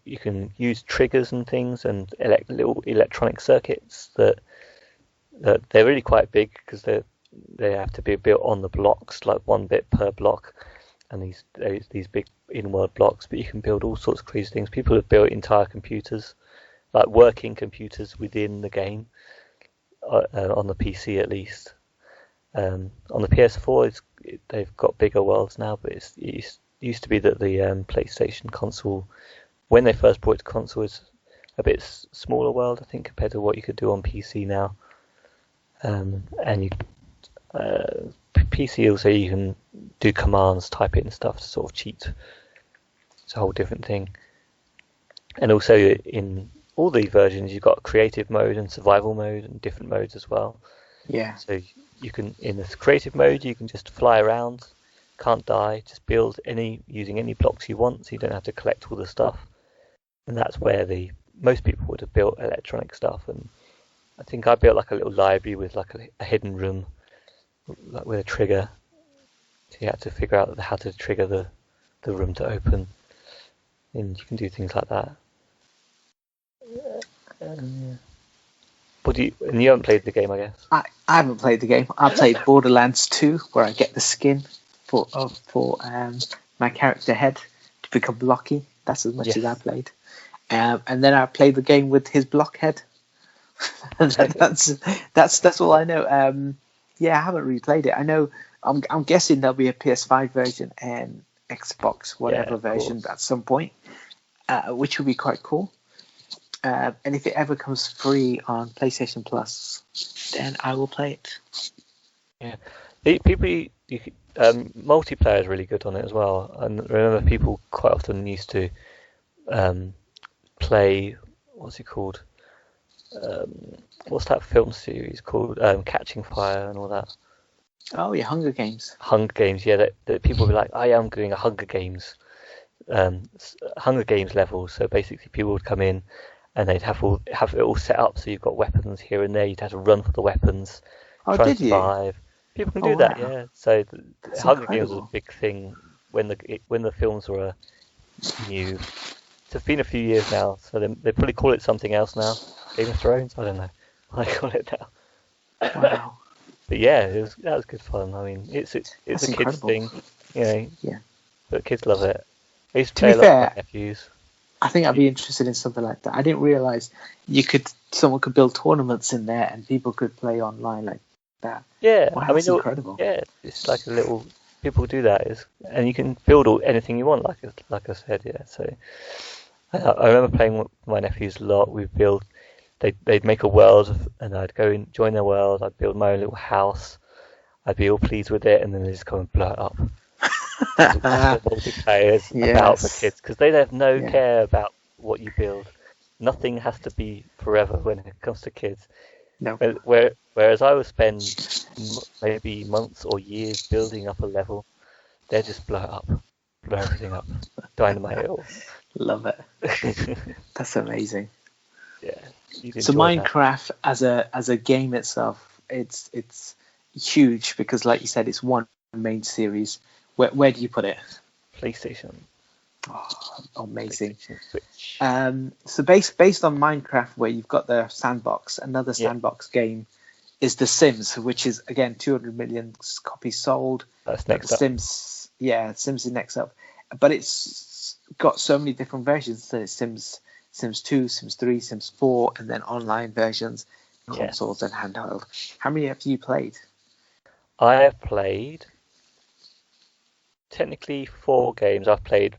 You can use triggers and things and little electronic circuits that they're really quite big because they have to be built on the blocks, like 1 bit per block, and these big in-world blocks. But you can build all sorts of crazy things. People have built entire computers, like working computers within the game, on the PC at least. On the PS4, they've got bigger worlds now, but it used to be that the PlayStation console, when they first brought it to console, was a bit smaller world, I think, compared to what you could do on PC now. And PC also, you can do commands, type it and stuff to sort of cheat. It's a whole different thing. And also in all the versions, you've got creative mode and survival mode and different modes as well. Yeah. So you can, in this creative mode, you can just fly around, can't die, just build using any blocks you want, so you don't have to collect all the stuff. And that's where most people would have built electronic stuff. And I think I built like a little library with like a hidden room, like with a trigger. So you had to figure out how to trigger the room to open, and you can do things like that. And you haven't played the game, I guess. I haven't played the game. I played Borderlands 2, where I get the skin for my character Head to become blocky. That's as much as I played. And then I played the game with his block head. that's all I know. I haven't really played it. I know. I'm guessing there'll be a PS5 version and Xbox whatever version at some point, which will be quite cool. And if it ever comes free on PlayStation Plus, then I will play it. Yeah, multiplayer is really good on it as well. And I remember people quite often used to play, what's it called? What's that film series called? Catching Fire and all that. Oh yeah, Hunger Games. Hunger Games, yeah. That people would be like, I am doing a Hunger Games level. So basically, people would come in and they'd have it all set up. So you've got weapons here and there. You'd have to run for the weapons. Oh, try did and survive. You? People can do that, yeah. So That's Hunger incredible. Games was a big thing when the films were new. It's been a few years now, so they probably call it something else now. Game of Thrones? I don't know what they call it now. Wow. But yeah, that was good fun. I mean, it's a kids incredible. thing, you know. Yeah. But kids love it. I used to To play be a lot fair, with my nephews. I think I'd be interested in something like that. I didn't realize someone could build tournaments in there and people could play online like that. Yeah, Wow, I mean, that's incredible. Yeah, it's like a little people do that and you can build anything you want, like I said, yeah. So I remember playing with my nephews a lot. They'd make a world, and I'd go and join their world. I'd build my own little house. I'd be all pleased with it, and then they just come and blow it up. Multiplayer is about for kids because they have no care about what you build. Nothing has to be forever when it comes to kids. No. Whereas I would spend maybe months or years building up a level, they just blow it up, blow everything up, dynamite it all. Love it. That's amazing. Yeah. So Minecraft as a game itself, it's huge because, like you said, it's one main series. Where do you put it? PlayStation. Oh, amazing. Switch. So based on Minecraft, where you've got the sandbox, another sandbox game is The Sims, which is again 200 million copies sold. That's next up. Sims is next up, but it's got so many different versions. So it's Sims 2, Sims 3, Sims 4, and then online versions, consoles and handheld. How many have you played? I have played technically 4 games. I've played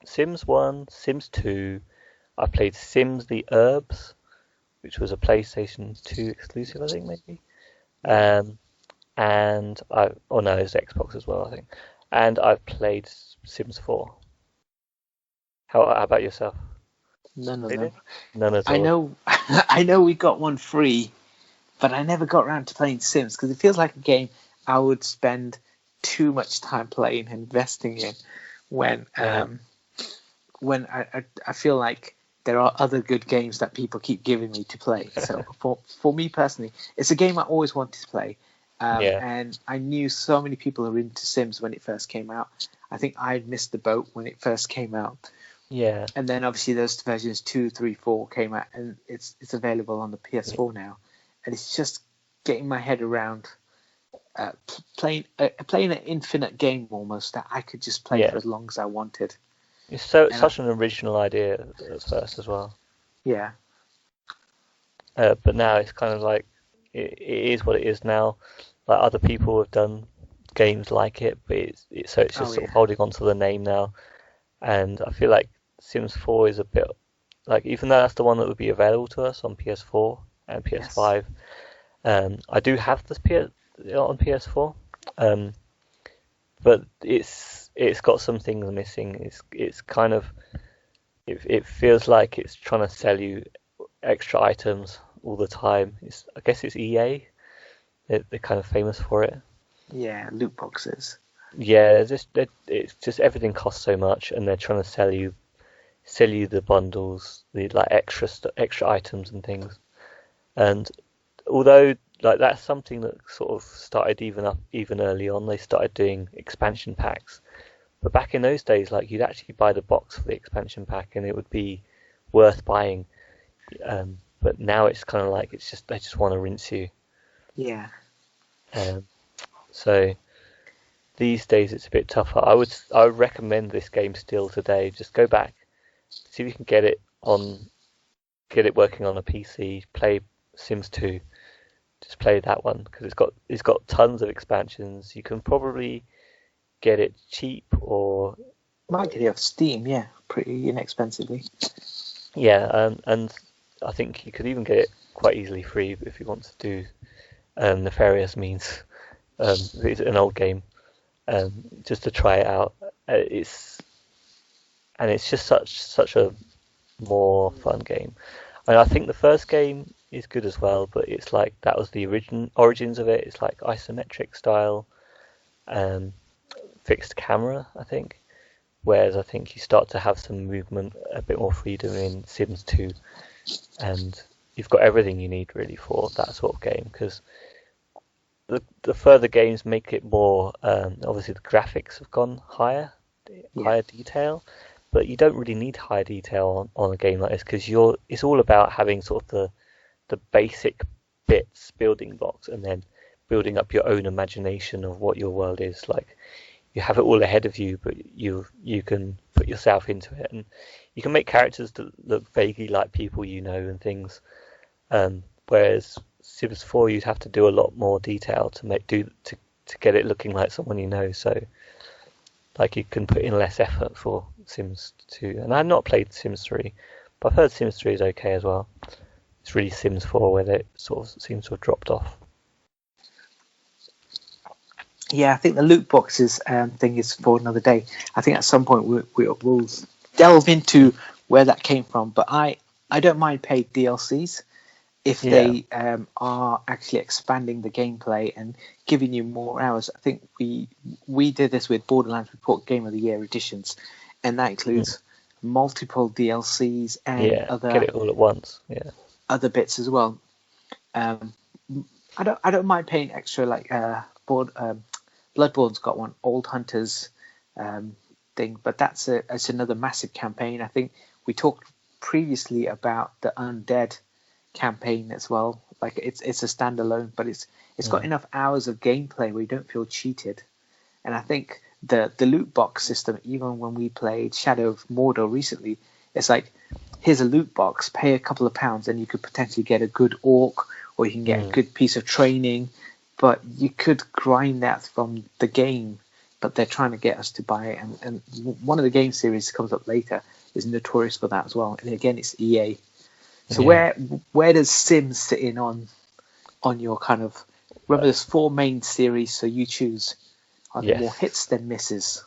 Sims 1, Sims 2. I played Sims the Herbs, which was a PlayStation 2 exclusive, I think, maybe. And it was Xbox as well, I think. And I've played Sims 4. How about yourself? None of them. None at all. I know we got one free, but I never got around to playing Sims because it feels like a game I would spend too much time playing and investing in when I feel like there are other good games that people keep giving me to play. So for me personally, it's a game I always wanted to play. And I knew so many people were into Sims when it first came out. I think I missed the boat when it first came out. Yeah. And then obviously those versions 2, 3, 4 came out, and it's available on the PS4 now. And it's just getting my head around playing an infinite game almost that I could just play for as long as I wanted. It's such an original idea at first as well. Yeah. But now it's kind of like it is what it is now. Like other people have done games like it, but it's just sort of holding on to the name now. And I feel like Sims 4 is a bit like, even though that's the one that would be available to us on PS4 and PS5, I do have this on PS4, but it's got some things missing. It's kind of it feels like it's trying to sell you extra items all the time. I guess it's EA. They're kind of famous for it. Yeah, loot boxes. Yeah, it's just everything costs so much, and they're trying to sell you the bundles, the like extra items and things. And although like that's something that sort of started even early on, they started doing expansion packs. But back in those days, like you'd actually buy the box for the expansion pack, and it would be worth buying. But now it's kind of like they just want to rinse you. Yeah. So these days it's a bit tougher. I would recommend this game still today. Just go back, see if you can get it working on a PC. Play Sims 2. Just play that one because it's got tons of expansions. You can probably get it cheap or might get it off Steam. Yeah, pretty inexpensively. Yeah, and I think you could even get it quite easily free if you want to do nefarious means. It's an old game, just to try it out. It's just such a more fun game. And I think the first game is good as well, but it's like that was the origins of it. It's like isometric style, fixed camera, I think. Whereas I think you start to have some movement, a bit more freedom in Sims 2, and you've got everything you need really for that sort of game. Because the further games make it more, obviously the graphics have gone higher detail, but you don't really need high detail on a game like this because it's all about having sort of the basic bits, building blocks, and then building up your own imagination of what your world is. Like you have it all ahead of you, but you can put yourself into it, and you can make characters that look vaguely like people you know and things. Whereas Sims 4, you'd have to do a lot more detail to to get it looking like someone you know. So like you can put in less effort for Sims 2. And I've not played Sims 3, but I've heard Sims 3 is okay as well. It's really Sims 4 where it sort of seems to have dropped off. Yeah, I think the loot boxes thing is for another day. I think at some point we'll delve into where that came from. But I don't mind paid DLCs if they are actually expanding the gameplay and giving you more hours. I think we did this with Borderlands Report Game of the Year editions, and that includes multiple DLCs and other get it all at once. Yeah, other bits as well. I don't mind paying extra, like Bloodborne's got one, Old Hunters thing, but that's another massive campaign. I think we talked previously about the Undead campaign as well. Like it's a standalone, but it's got enough hours of gameplay where you don't feel cheated. And I think the loot box system, even when we played Shadow of Mordor recently, it's like, here's a loot box, pay a couple of pounds, and you could potentially get a good orc, or you can get a good piece of training. But you could grind that from the game, but they're trying to get us to buy it. And one of the game series that comes up later is notorious for that as well. And again, it's EA. So where does Sims sit in on your kind of... Remember, there's 4 main series, so you choose. Are there more hits than misses?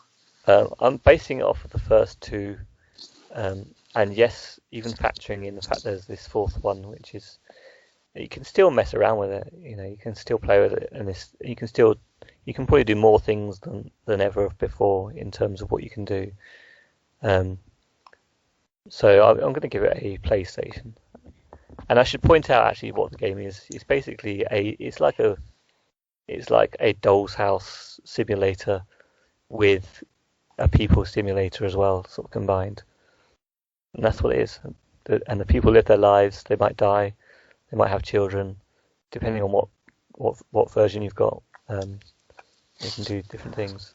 I'm basing it off of the first 2. And yes, even factoring in the fact there's this 4th one, which is... You can still mess around with it, you can still play with it, and you can probably do more things than ever before in terms of what you can do. So I'm going to give it a PlayStation. And I should point out actually what the game is. It's basically it's like a doll's house simulator with a people simulator as well, sort of combined. And that's what it is. And the people live their lives. They might die. They might have children, depending on what version you've got. You can do different things.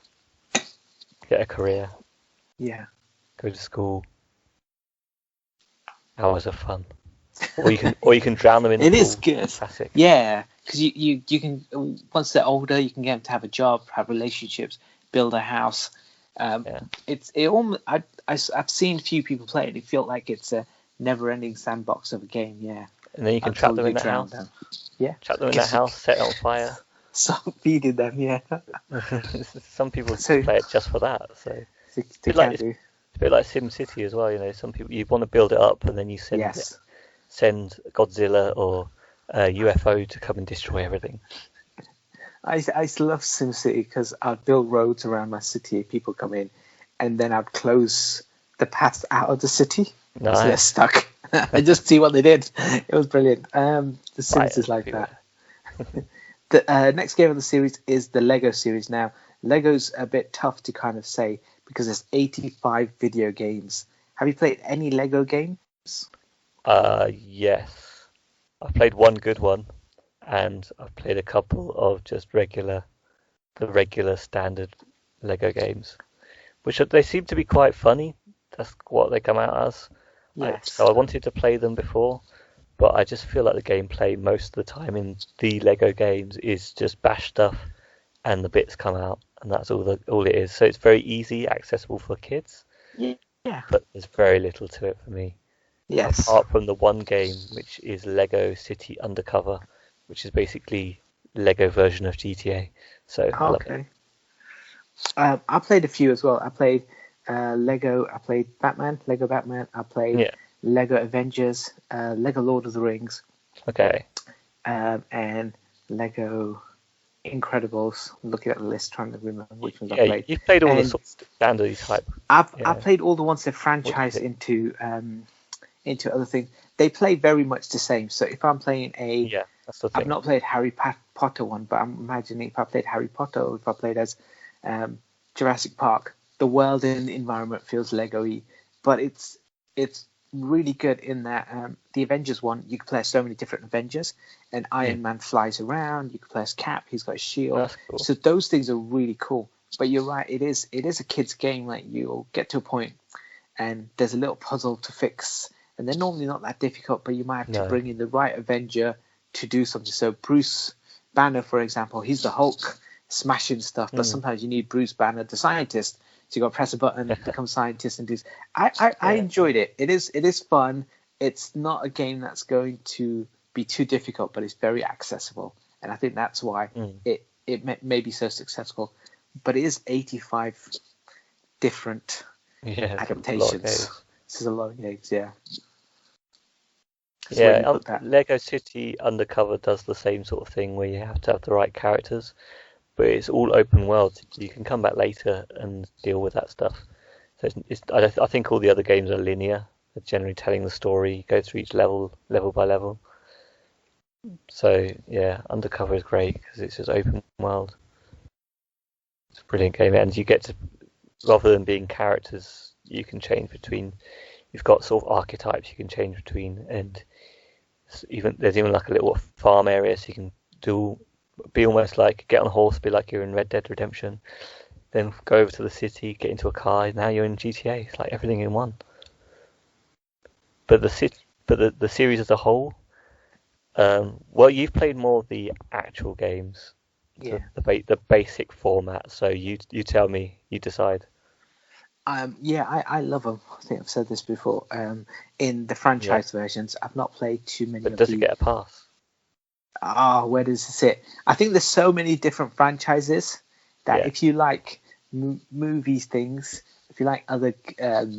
Get a career. Yeah. Go to school. Hours of fun. Or you can drown them in the It pool. is good. Classic. Yeah, because you can, once they're older, you can get them to have a job, have relationships, build a house. I've seen a few people play it. It feels like it's a never-ending sandbox of a game. Yeah. And then you can trap them in that house. Yeah. Trap them in that house, set it on fire. Stop feeding them, yeah. Some people play it just for that. So it's a bit like SimCity as well. Some people, you want to build it up and then you send Godzilla or a UFO to come and destroy everything. I love SimCity because I'd build roads around my city, people come in, and then I'd close the path out of the city. Nice. So they're stuck. I just see what they did. It was brilliant. The Sims is like that. The next game of the series is the Lego series. Now, Lego's a bit tough to kind of say because there's 85 video games. Have you played any Lego games? Yes. I've played one good one, and I've played a couple of just the regular standard Lego games, which they seem to be quite funny. That's what they come out as. Yes. So I wanted to play them before, but I just feel like the gameplay most of the time in the Lego games is just bash stuff, and the bits come out, and that's all it is. So it's very easy, accessible for kids. Yeah. But there's very little to it for me. Yes. Apart from the one game, which is Lego City Undercover, which is basically Lego version of GTA. So I love it. I played a few as well. I played Lego. I played Lego Batman. I played Lego Avengers, Lego Lord of the Rings. Okay. And Lego Incredibles. Looking at the list, trying to remember which ones I played. You've played all the sort of standard type. I played all the ones that franchise into other things. They play very much the same. So if I'm playing that's the thing. I've not played Harry Potter one, but I'm imagining if I played Harry Potter or if I played as Jurassic Park, the world and the environment feels Lego-y, but it's really good in that the Avengers one, you can play as so many different Avengers, and Iron Man flies around. You can play as Cap, he's got a shield. That's cool. So those things are really cool. But you're right, it is a kid's game. Like you'll get to a point, and there's a little puzzle to fix, and they're normally not that difficult, but you might have to bring in the right Avenger to do something. So Bruce Banner, for example, he's the Hulk. smashing stuff, but sometimes you need Bruce Banner, the scientist. So you got to press a button, become scientist, and do. I enjoyed it. It is fun. It's not a game that's going to be too difficult, but it's very accessible, and I think that's why it may be so successful. But it is 85 different adaptations. This is a lot of games, yeah. Yeah, Lego City Undercover does the same sort of thing where you have to have the right characters, but it's all open world. You can come back later and deal with that stuff. So I think all the other games are linear. They're generally telling the story, go through each level by level. So yeah, Undercover is great because it's just open world. It's a brilliant game, and you get to, rather than being characters, you can change between. You've got sort of archetypes you can change between, and there's even like a little farm area, so you can be almost like get on a horse, be like you're in Red Dead Redemption, then go over to the city, get into a car. Now you're in GTA. It's like everything in one. But the series as a whole, well, you've played more of the actual games, the basic format. So you tell me, you decide. I love them. I think I've said this before. In the franchise versions, I've not played too many. But does it get a pass? Where does it sit? I think there's so many different franchises that if you like movies things, if you like other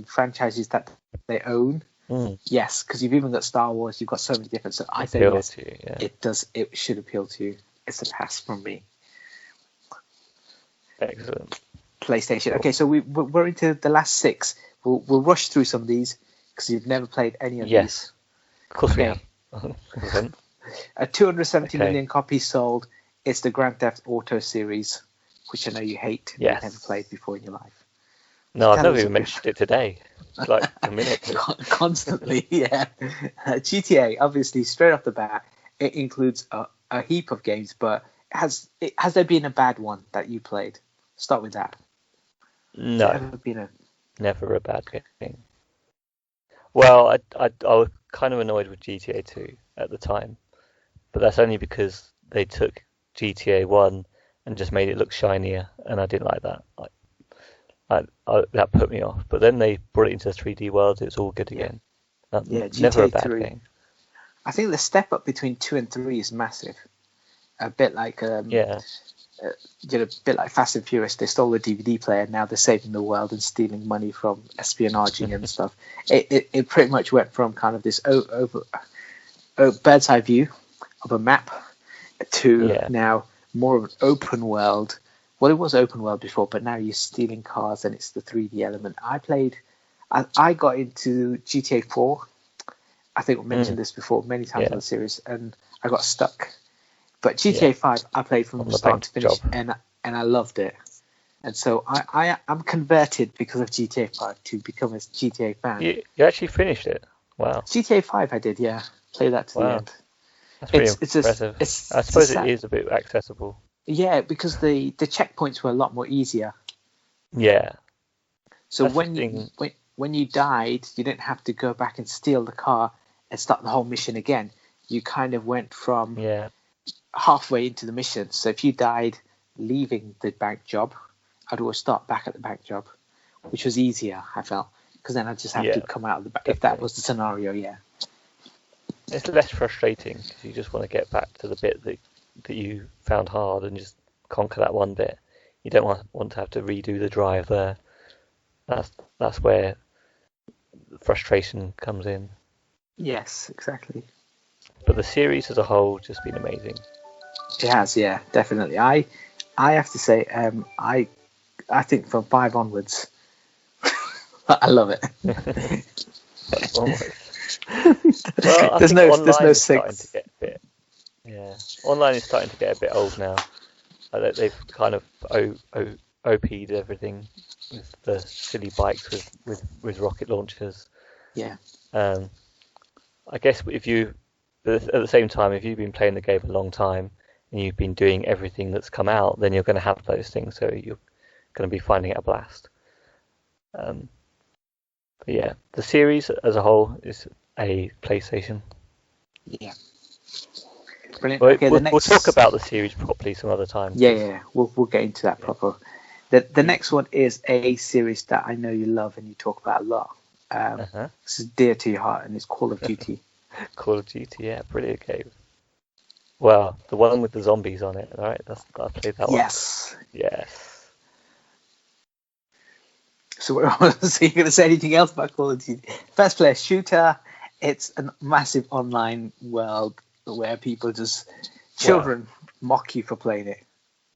franchises that they own, yes, because you've even got Star Wars, you've got so many different. So I think it should appeal to you. It's a pass from me. Excellent. PlayStation. Okay, so we're into the last 6. We'll rush through some of these because you've never played any of these. Yes, of course we have. 270 million copies sold. It's the Grand Theft Auto series, which I know you hate. Yes. You've never played before in your life. No, I've never even mentioned it today. It's like a minute. Constantly, yeah. GTA, obviously, straight off the bat, it includes a heap of games, but has there been a bad one that you played? Start with that. No, never a bad game. Well, I was kind of annoyed with GTA 2 at the time, but that's only because they took GTA 1 and just made it look shinier, and I didn't like that. That put me off. But then they brought it into the 3D world. It's all good again. GTA never a bad 3. game. I think the step up between 2 and 3 is massive. A bit like a bit like Fast and Furious. They stole the DVD player. Now they're saving the world and stealing money from espionaging and stuff. It pretty much went from kind of this bird's eye view of a map to now more of an open world. Well, it was open world before, but now you're stealing cars and it's the 3D element. I got into GTA 4. I think we mentioned this before many times on the series, and I got stuck. But GTA 5, I played from the start to finish, and I loved it. And so I'm converted because of GTA 5 to become a GTA fan. You actually finished it? Wow. GTA 5 I did, yeah. Play that to the end. That's pretty impressive. I suppose it is a bit accessible. Yeah, because the checkpoints were a lot more easier. Yeah. So when you died, you didn't have to go back and steal the car and start the whole mission again. You kind of went from halfway into the mission. So if you died leaving the bank job, I'd always start back at the bank job, which was easier, I felt, because then I just have to come out of the back. If that was the scenario, it's less frustrating because you just want to get back to the bit that you found hard and just conquer that one bit. You don't want to have to redo the drive there. That's where the frustration comes in. Yes, exactly. But the series as a whole has just been amazing. It has, yeah, definitely. I have to say, I think from 5 onwards, I love it. Well, there's no 6. Online is starting to get a bit old now. They've kind of OP'd everything with the silly bikes with rocket launchers. Yeah. I guess at the same time, if you've been playing the game a long time and you've been doing everything that's come out, then you're going to have those things. So you're going to be finding it a blast. But yeah, the series as a whole is a PlayStation. Yeah. Brilliant. Well, Okay, we'll talk about the series properly some other time. Yeah. We'll get into that proper. The next one is a series that I know you love and you talk about a lot. This is dear to your heart, and it's Call of Duty. Call of Duty, yeah, brilliant game. Well, the one with the zombies on it, all right? I played that one. Yes. So you're going to say anything else about Call of Duty? First player shooter. It's a massive online world where children mock you for playing it.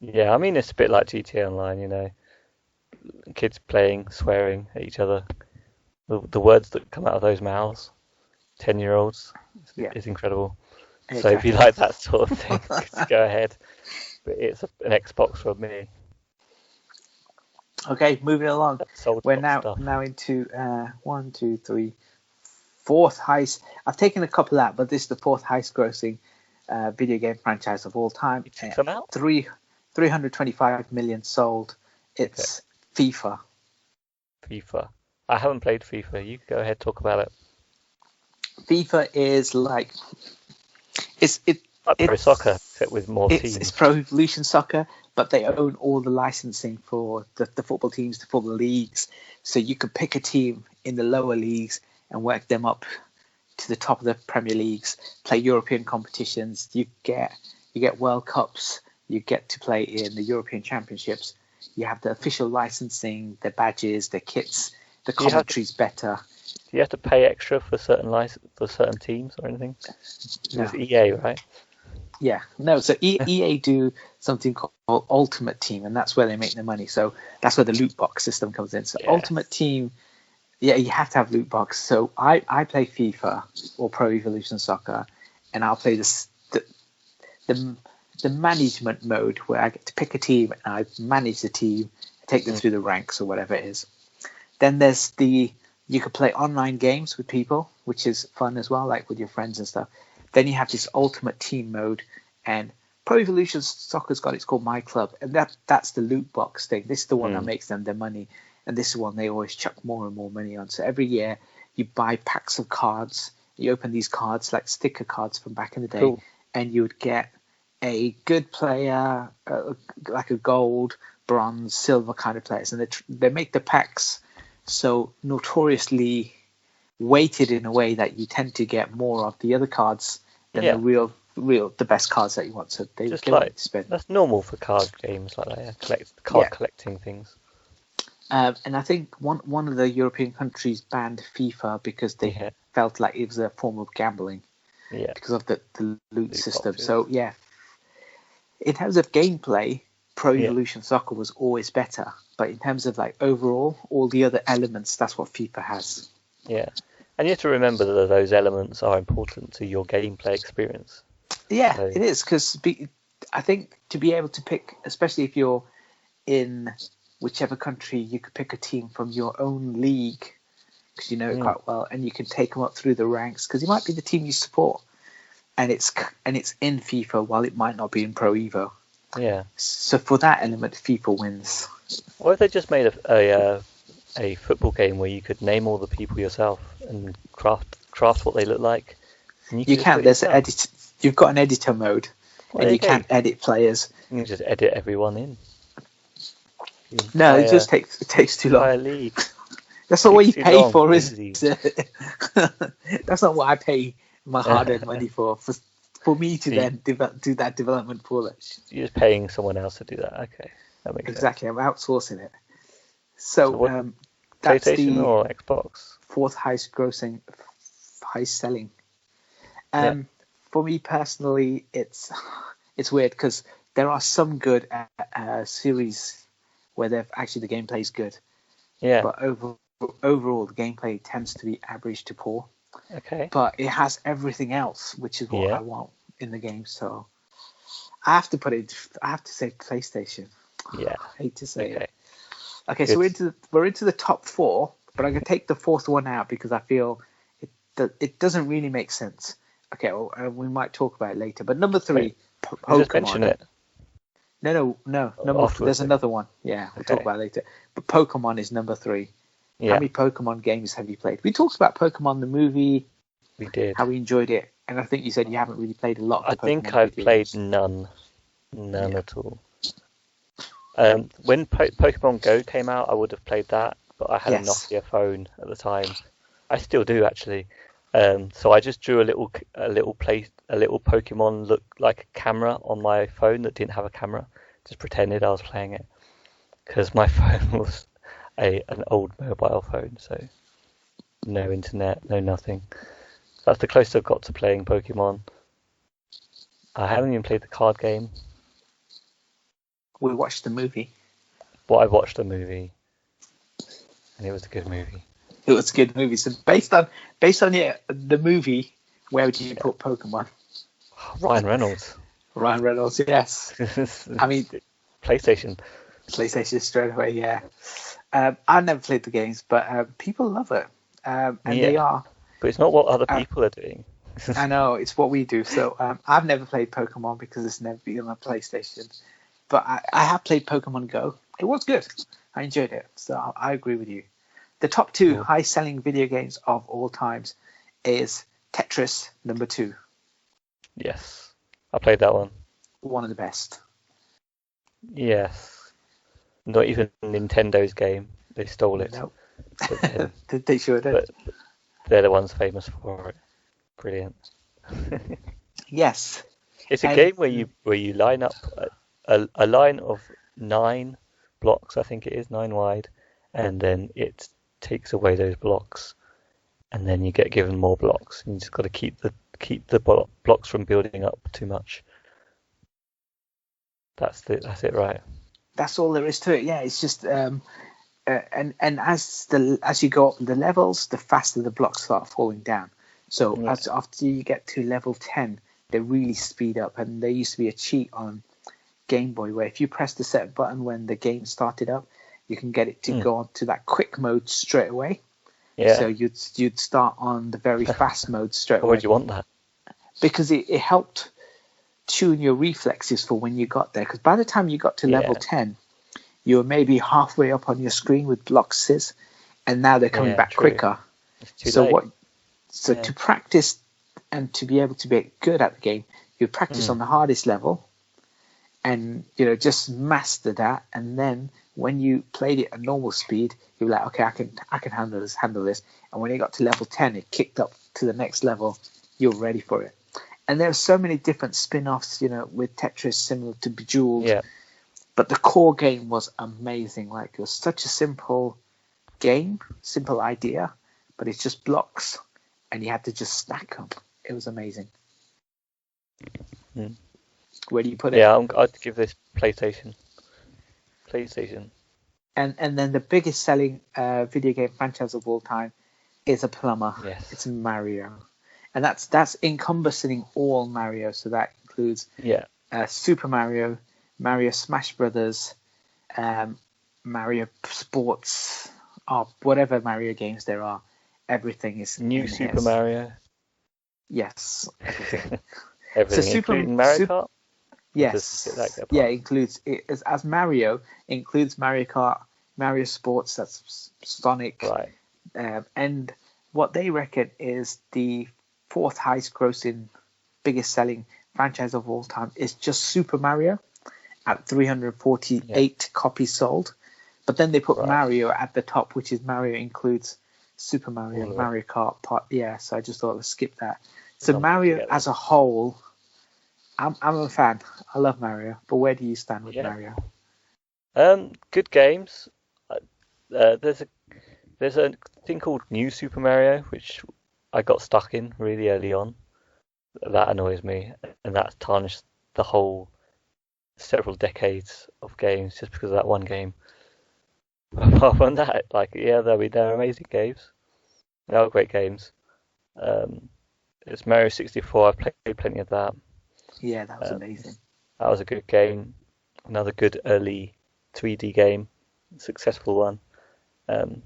Yeah, I mean, it's a bit like GTA Online, you know. Kids playing, swearing at each other. The words that come out of those mouths, 10-year-olds, is incredible. Exactly. So if you like that sort of thing, go ahead. But it's an Xbox for me. Okay, moving along. We're now into 1, 2, 3, fourth highest. I've taken a couple out, but this is the fourth highest grossing video game franchise of all time. 325 million sold. It's FIFA. I haven't played FIFA. You go ahead, talk about it. FIFA is like it's Pro Soccer except with more teams. It's Pro Evolution Soccer, but they own all the licensing for the football teams, the football leagues. So you can pick a team in the lower leagues and work them up to the top of the Premier Leagues, play European competitions. You get World Cups. You get to play in the European Championships. You have the official licensing, the badges, the kits. The commentary's better. Do you have to pay extra for certain teams or anything? No. It's EA, right? Yeah, no. So EA do something called Ultimate Team, and that's where they make their money. So that's where the loot box system comes in. So Ultimate Team, you have to have loot box. So I play FIFA or Pro Evolution Soccer, and I'll play the management mode where I get to pick a team and I manage the team, take them through the ranks or whatever it is. Then there's you could play online games with people, which is fun as well, like with your friends and stuff. Then you have this ultimate team mode, and Pro Evolution Soccer's got it's called My Club, and that's the loot box thing. This is the one that makes them their money, and this is one they always chuck more and more money on. So every year you buy packs of cards, you open these cards like sticker cards from back in the day, and you would get a good player, like a gold, bronze, silver kind of players, and they make the packs so notoriously weighted in a way that you tend to get more of the other cards than the the best cards that you want. So they like to spend. That's normal for card games like that. Collecting things. And I think one of the European countries banned FIFA because they felt like it was a form of gambling. Yeah. Because of the loot system. Boxes. So in terms of gameplay, Pro Evolution Soccer was always better, but in terms of like overall, all the other elements, that's what FIFA has. Yeah, and you have to remember that those elements are important to your gameplay experience. Yeah, so it is, because I think to be able to pick, especially if you're in whichever country, you could pick a team from your own league because you know it quite well, and you can take them up through the ranks because it might be the team you support, and it's in FIFA while it might not be in Pro Evo. Yeah. So for that element, FIFA wins. What if they just made a football game where you could name all the people yourself and craft what they look like? And you can. There's an edit. You've got an editor mode, and you can edit players. You can just edit everyone in. No, it just takes too long. League. That's not what you pay for, is it? That's not what I pay my hard-earned money for me to then do that development for them. You're just paying someone else to do that. Okay, that makes sense. I'm outsourcing it. So that's PlayStation the or Xbox? Fourth highest selling. For me personally, it's weird because there are some good series where the gameplay is good. Yeah. But overall, the gameplay tends to be average to poor. Okay. But it has everything else, which is what I want in the game. So I have to say PlayStation. Yeah. I hate to say it. Okay, so we're into the top four, but I'm going to take the fourth one out because I feel it doesn't really make sense. Okay, well, we might talk about it later. But number 3, Pokemon. Just mention it. No. There's another one. Yeah, we'll talk about it later. But Pokemon is number 3. Yeah. How many Pokemon games have you played? We talked about Pokemon the movie. We did. How we enjoyed it. And I think you said you haven't really played a lot. I Of the think Pokemon I've video played games. none at all. When Pokemon Go came out, I would have played that, but I had a Yes. Nokia phone at the time. I still do actually. So I just drew a little Pokemon look like a camera on my phone that didn't have a camera. Just pretended I was playing it because my phone was an old mobile phone, so no internet, no nothing. So that's the closest I've got to playing Pokemon. I haven't even played the card game. We watched the movie. But I watched the movie, and it was a good movie. It was a good movie. So based on the movie, where would you put Pokemon? Ryan Reynolds. Ryan Reynolds, yes. I mean, PlayStation straight away, yeah. I've never played the games, but people love it, and they are. But it's not what other people are doing. I know, it's what we do. So I've never played Pokemon because it's never been on my PlayStation. But I have played Pokemon Go. It was good. I enjoyed it. So I agree with you. The top two high-selling video games of all times is Tetris, number 2. Yes. I played that one. One of the best. Yes. Not even Nintendo's game. They stole it. Nope. They sure did. But they're the ones famous for it. Brilliant. Yes. It's a game where you line up a line of 9 blocks, I think it is, 9 wide, and then it takes away those blocks, and then you get given more blocks, and you just got to keep the blocks from building up too much. That's it, right? That's all there is to it. Yeah, it's just and as you go up the levels, the faster the blocks start falling down. So after you get to level 10, they really speed up. And there used to be a cheat on Game Boy where if you press the set button when the game started up, you can get it to go on to that quick mode straight away. Yeah. So you'd start on the very fast mode straight away. Why would you want that? Because it helped tune your reflexes for when you got there. Because by the time you got to level 10, you were maybe halfway up on your screen with blocks, and now they're coming back quicker. It's too late. To practice and to be able to be good at the game, you practice on the hardest level, and just master that. And then when you played it at normal speed, you were like, okay, I can handle this. And when you got to level 10, it kicked up to the next level. You're ready for it. And there are so many different spin-offs, with Tetris similar to Bejeweled. Yeah. But the core game was amazing. Like, it was such a simple game, simple idea, but it's just blocks, and you had to just stack them. It was amazing. Where do you put it? Yeah, I'd give this PlayStation. And then the biggest selling video game franchise of all time is a plumber. Yes. It's Mario. And that's encompassing all Mario. So that includes Super Mario, Mario Smash Brothers, Mario Sports, or whatever Mario games there are. Everything is New Super Mario. Yes, everything. Everything, so including Mario Kart. Yes, includes it as Mario includes Mario Kart, Mario Sports. That's Sonic, right? And what they reckon is the 4th highest grossing, biggest selling franchise of all time is just Super Mario at 348 copies sold. But then they put Mario at the top, which is Mario includes Super Mario, Mario Kart. So I just thought let's skip that. So Mario as a whole, I'm a fan. I love Mario. But where do you stand with Mario? Good games. There's a thing called New Super Mario, which I got stuck in really early on. That annoys me, and that's tarnished the whole several decades of games just because of that one game. Apart from that, they're amazing games. They are great games. It's Mario 64. I've played plenty of that. Yeah, that was amazing. That was a good game. Another good early 3D game, successful one. And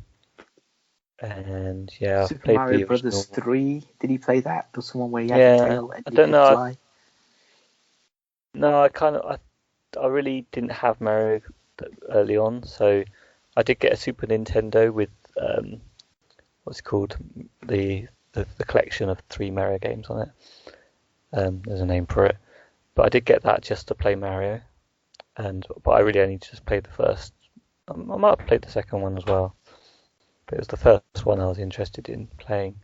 I've Super played Mario the Brothers 3. Did you play that? There was one where you had a tail and I you don't could know. fly. No, I really didn't have Mario early on, so I did get a Super Nintendo with what's it called, the the collection of 3 Mario games on it. There's a name for it, but I did get that just to play Mario, but I really only just played the first. I might have played the second one as well, but it was the first one I was interested in playing,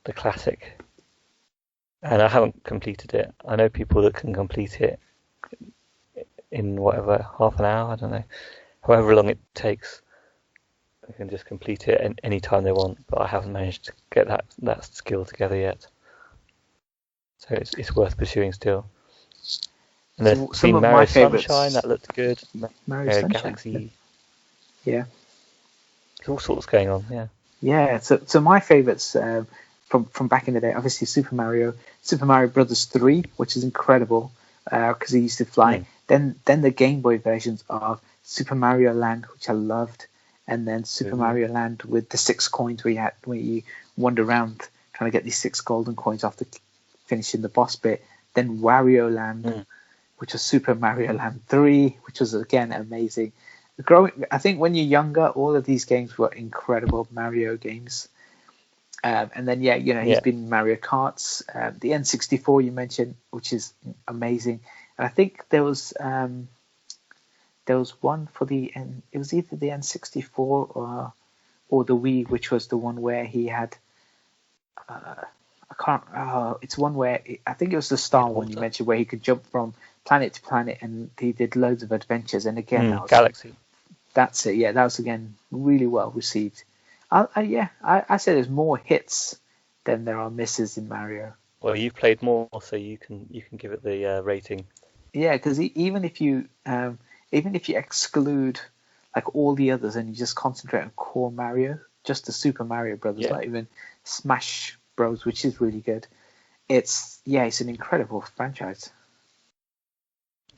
the classic. And I haven't completed it. I know people that can complete it in whatever, half an hour, I don't know, however long it takes. They can just complete it any time they want, but I haven't managed to get that skill together yet. So it's worth pursuing still. And there's some been of Mario my favourites. Sunshine, that looked good. Mario Sunshine. Galaxy. Yeah. There's all sorts going on, yeah. Yeah, so my favourites from back in the day, obviously Super Mario Brothers 3, which is incredible because he used to fly. Then the Game Boy versions of Super Mario Land, which I loved, and then Super Mario Land with the 6 coins where you wander around trying to get these 6 golden coins after finishing the boss bit. Then Wario Land, which was Super Mario Land 3, which was again amazing. I think when you're younger, all of these games were incredible Mario games. And then he's been in Mario Karts, the N64 you mentioned, which is amazing. And I think there was one for it was either the N64 or the Wii, which was the one where he had it's one where I think it was the Star one you mentioned, where he could jump from planet to planet, and he did loads of adventures. And again, that was, Galaxy. That's it. Yeah, that was again really well received. I say there's more hits than there are misses in Mario. Well, you've played more, so you can give it the rating. Yeah, because even if you exclude like all the others and you just concentrate on core Mario, just the Super Mario Brothers, not even Smash Bros, which is really good. It's an incredible franchise.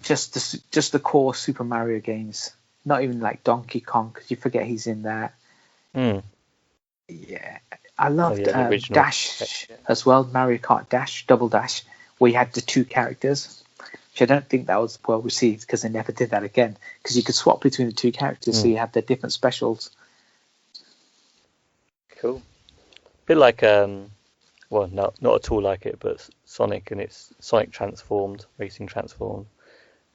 Just the core Super Mario games, not even like Donkey Kong, because you forget he's in that. Yeah, I loved Dash as well, Mario Kart Dash, Double Dash, where you had the 2 characters, which I don't think that was well received because they never did that again, because you could swap between the 2 characters, so you had the different specials. Cool. A bit like, well, not at all like it, but Sonic and its Sonic Transformed, Racing Transformed.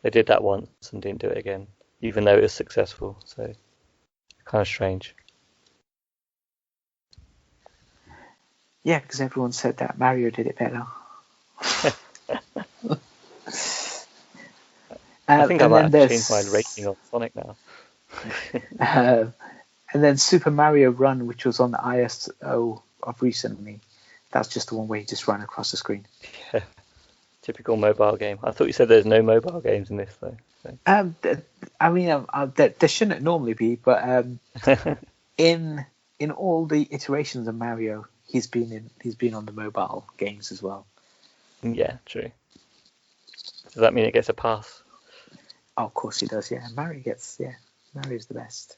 They did that once and didn't do it again, even though it was successful, so kind of strange. Yeah, because everyone said that Mario did it better. I think I might have changed my rating on Sonic now. And then Super Mario Run, which was on the ISO of recently. That's just the one where you just run across the screen. Yeah, typical mobile game. I thought you said there's no mobile games in this, though. So. There shouldn't normally be, but in all the iterations of Mario, he's been on the mobile games as well. Yeah, true. Does that mean it gets a pass? Oh, of course he does. Yeah, Mario's the best.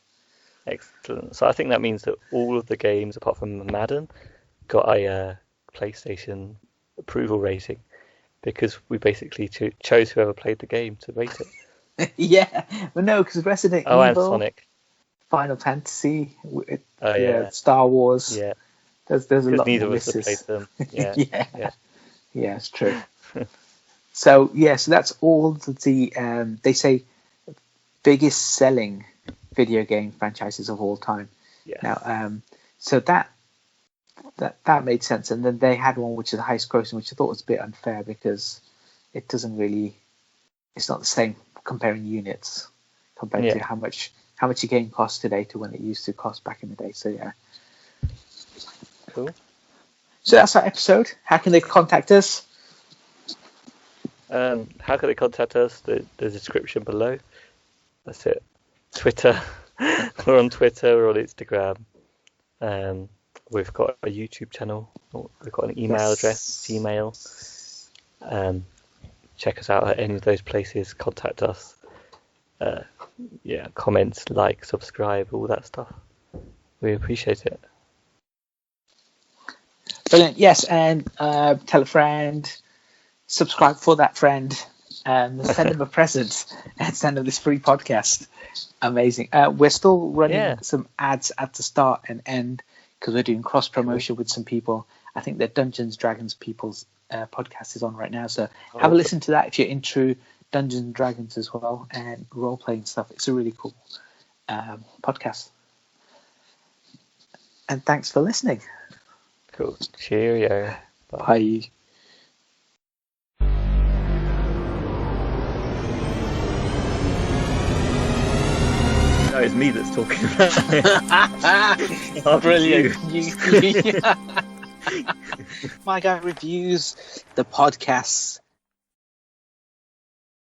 Excellent. So I think that means that all of the games, apart from Madden, got a PlayStation approval rating, because we basically chose whoever played the game to rate it. Yeah, well, no, because Resident Evil, and Sonic, Final Fantasy, Star Wars. Yeah, there's a lot neither of of us have misses. played them. Yeah, it's true. So that's all the they say biggest selling video game franchises of all time. Yeah. Now, so that made sense, and then they had one which is the highest grossing, which I thought was a bit unfair because it doesn't really. It's not the same comparing units compared to how much a game costs today to when it used to cost back in the day. So yeah. Cool. So that's our episode. How can they contact us? How can they contact us? The description below. That's it. Twitter. We're on Twitter. We're on Instagram. We've got a YouTube channel. We've got an email address, Gmail. Check us out at any of those places. Contact us. Comment, like, subscribe, all that stuff. We appreciate it. Brilliant. Yes, and tell a friend, subscribe for that friend, and send them a present, and send them this free podcast. Amazing. We're still running some ads at the start and end because we're doing cross promotion with some people. I think the Dungeons Dragons People's podcast is on right now. So have a listen to that if you're into Dungeons and Dragons as well and role playing stuff. It's a really cool podcast. And thanks for listening. Cool. Cheerio. Bye. No, it's me that's talking. Brilliant. My guy reviews the podcasts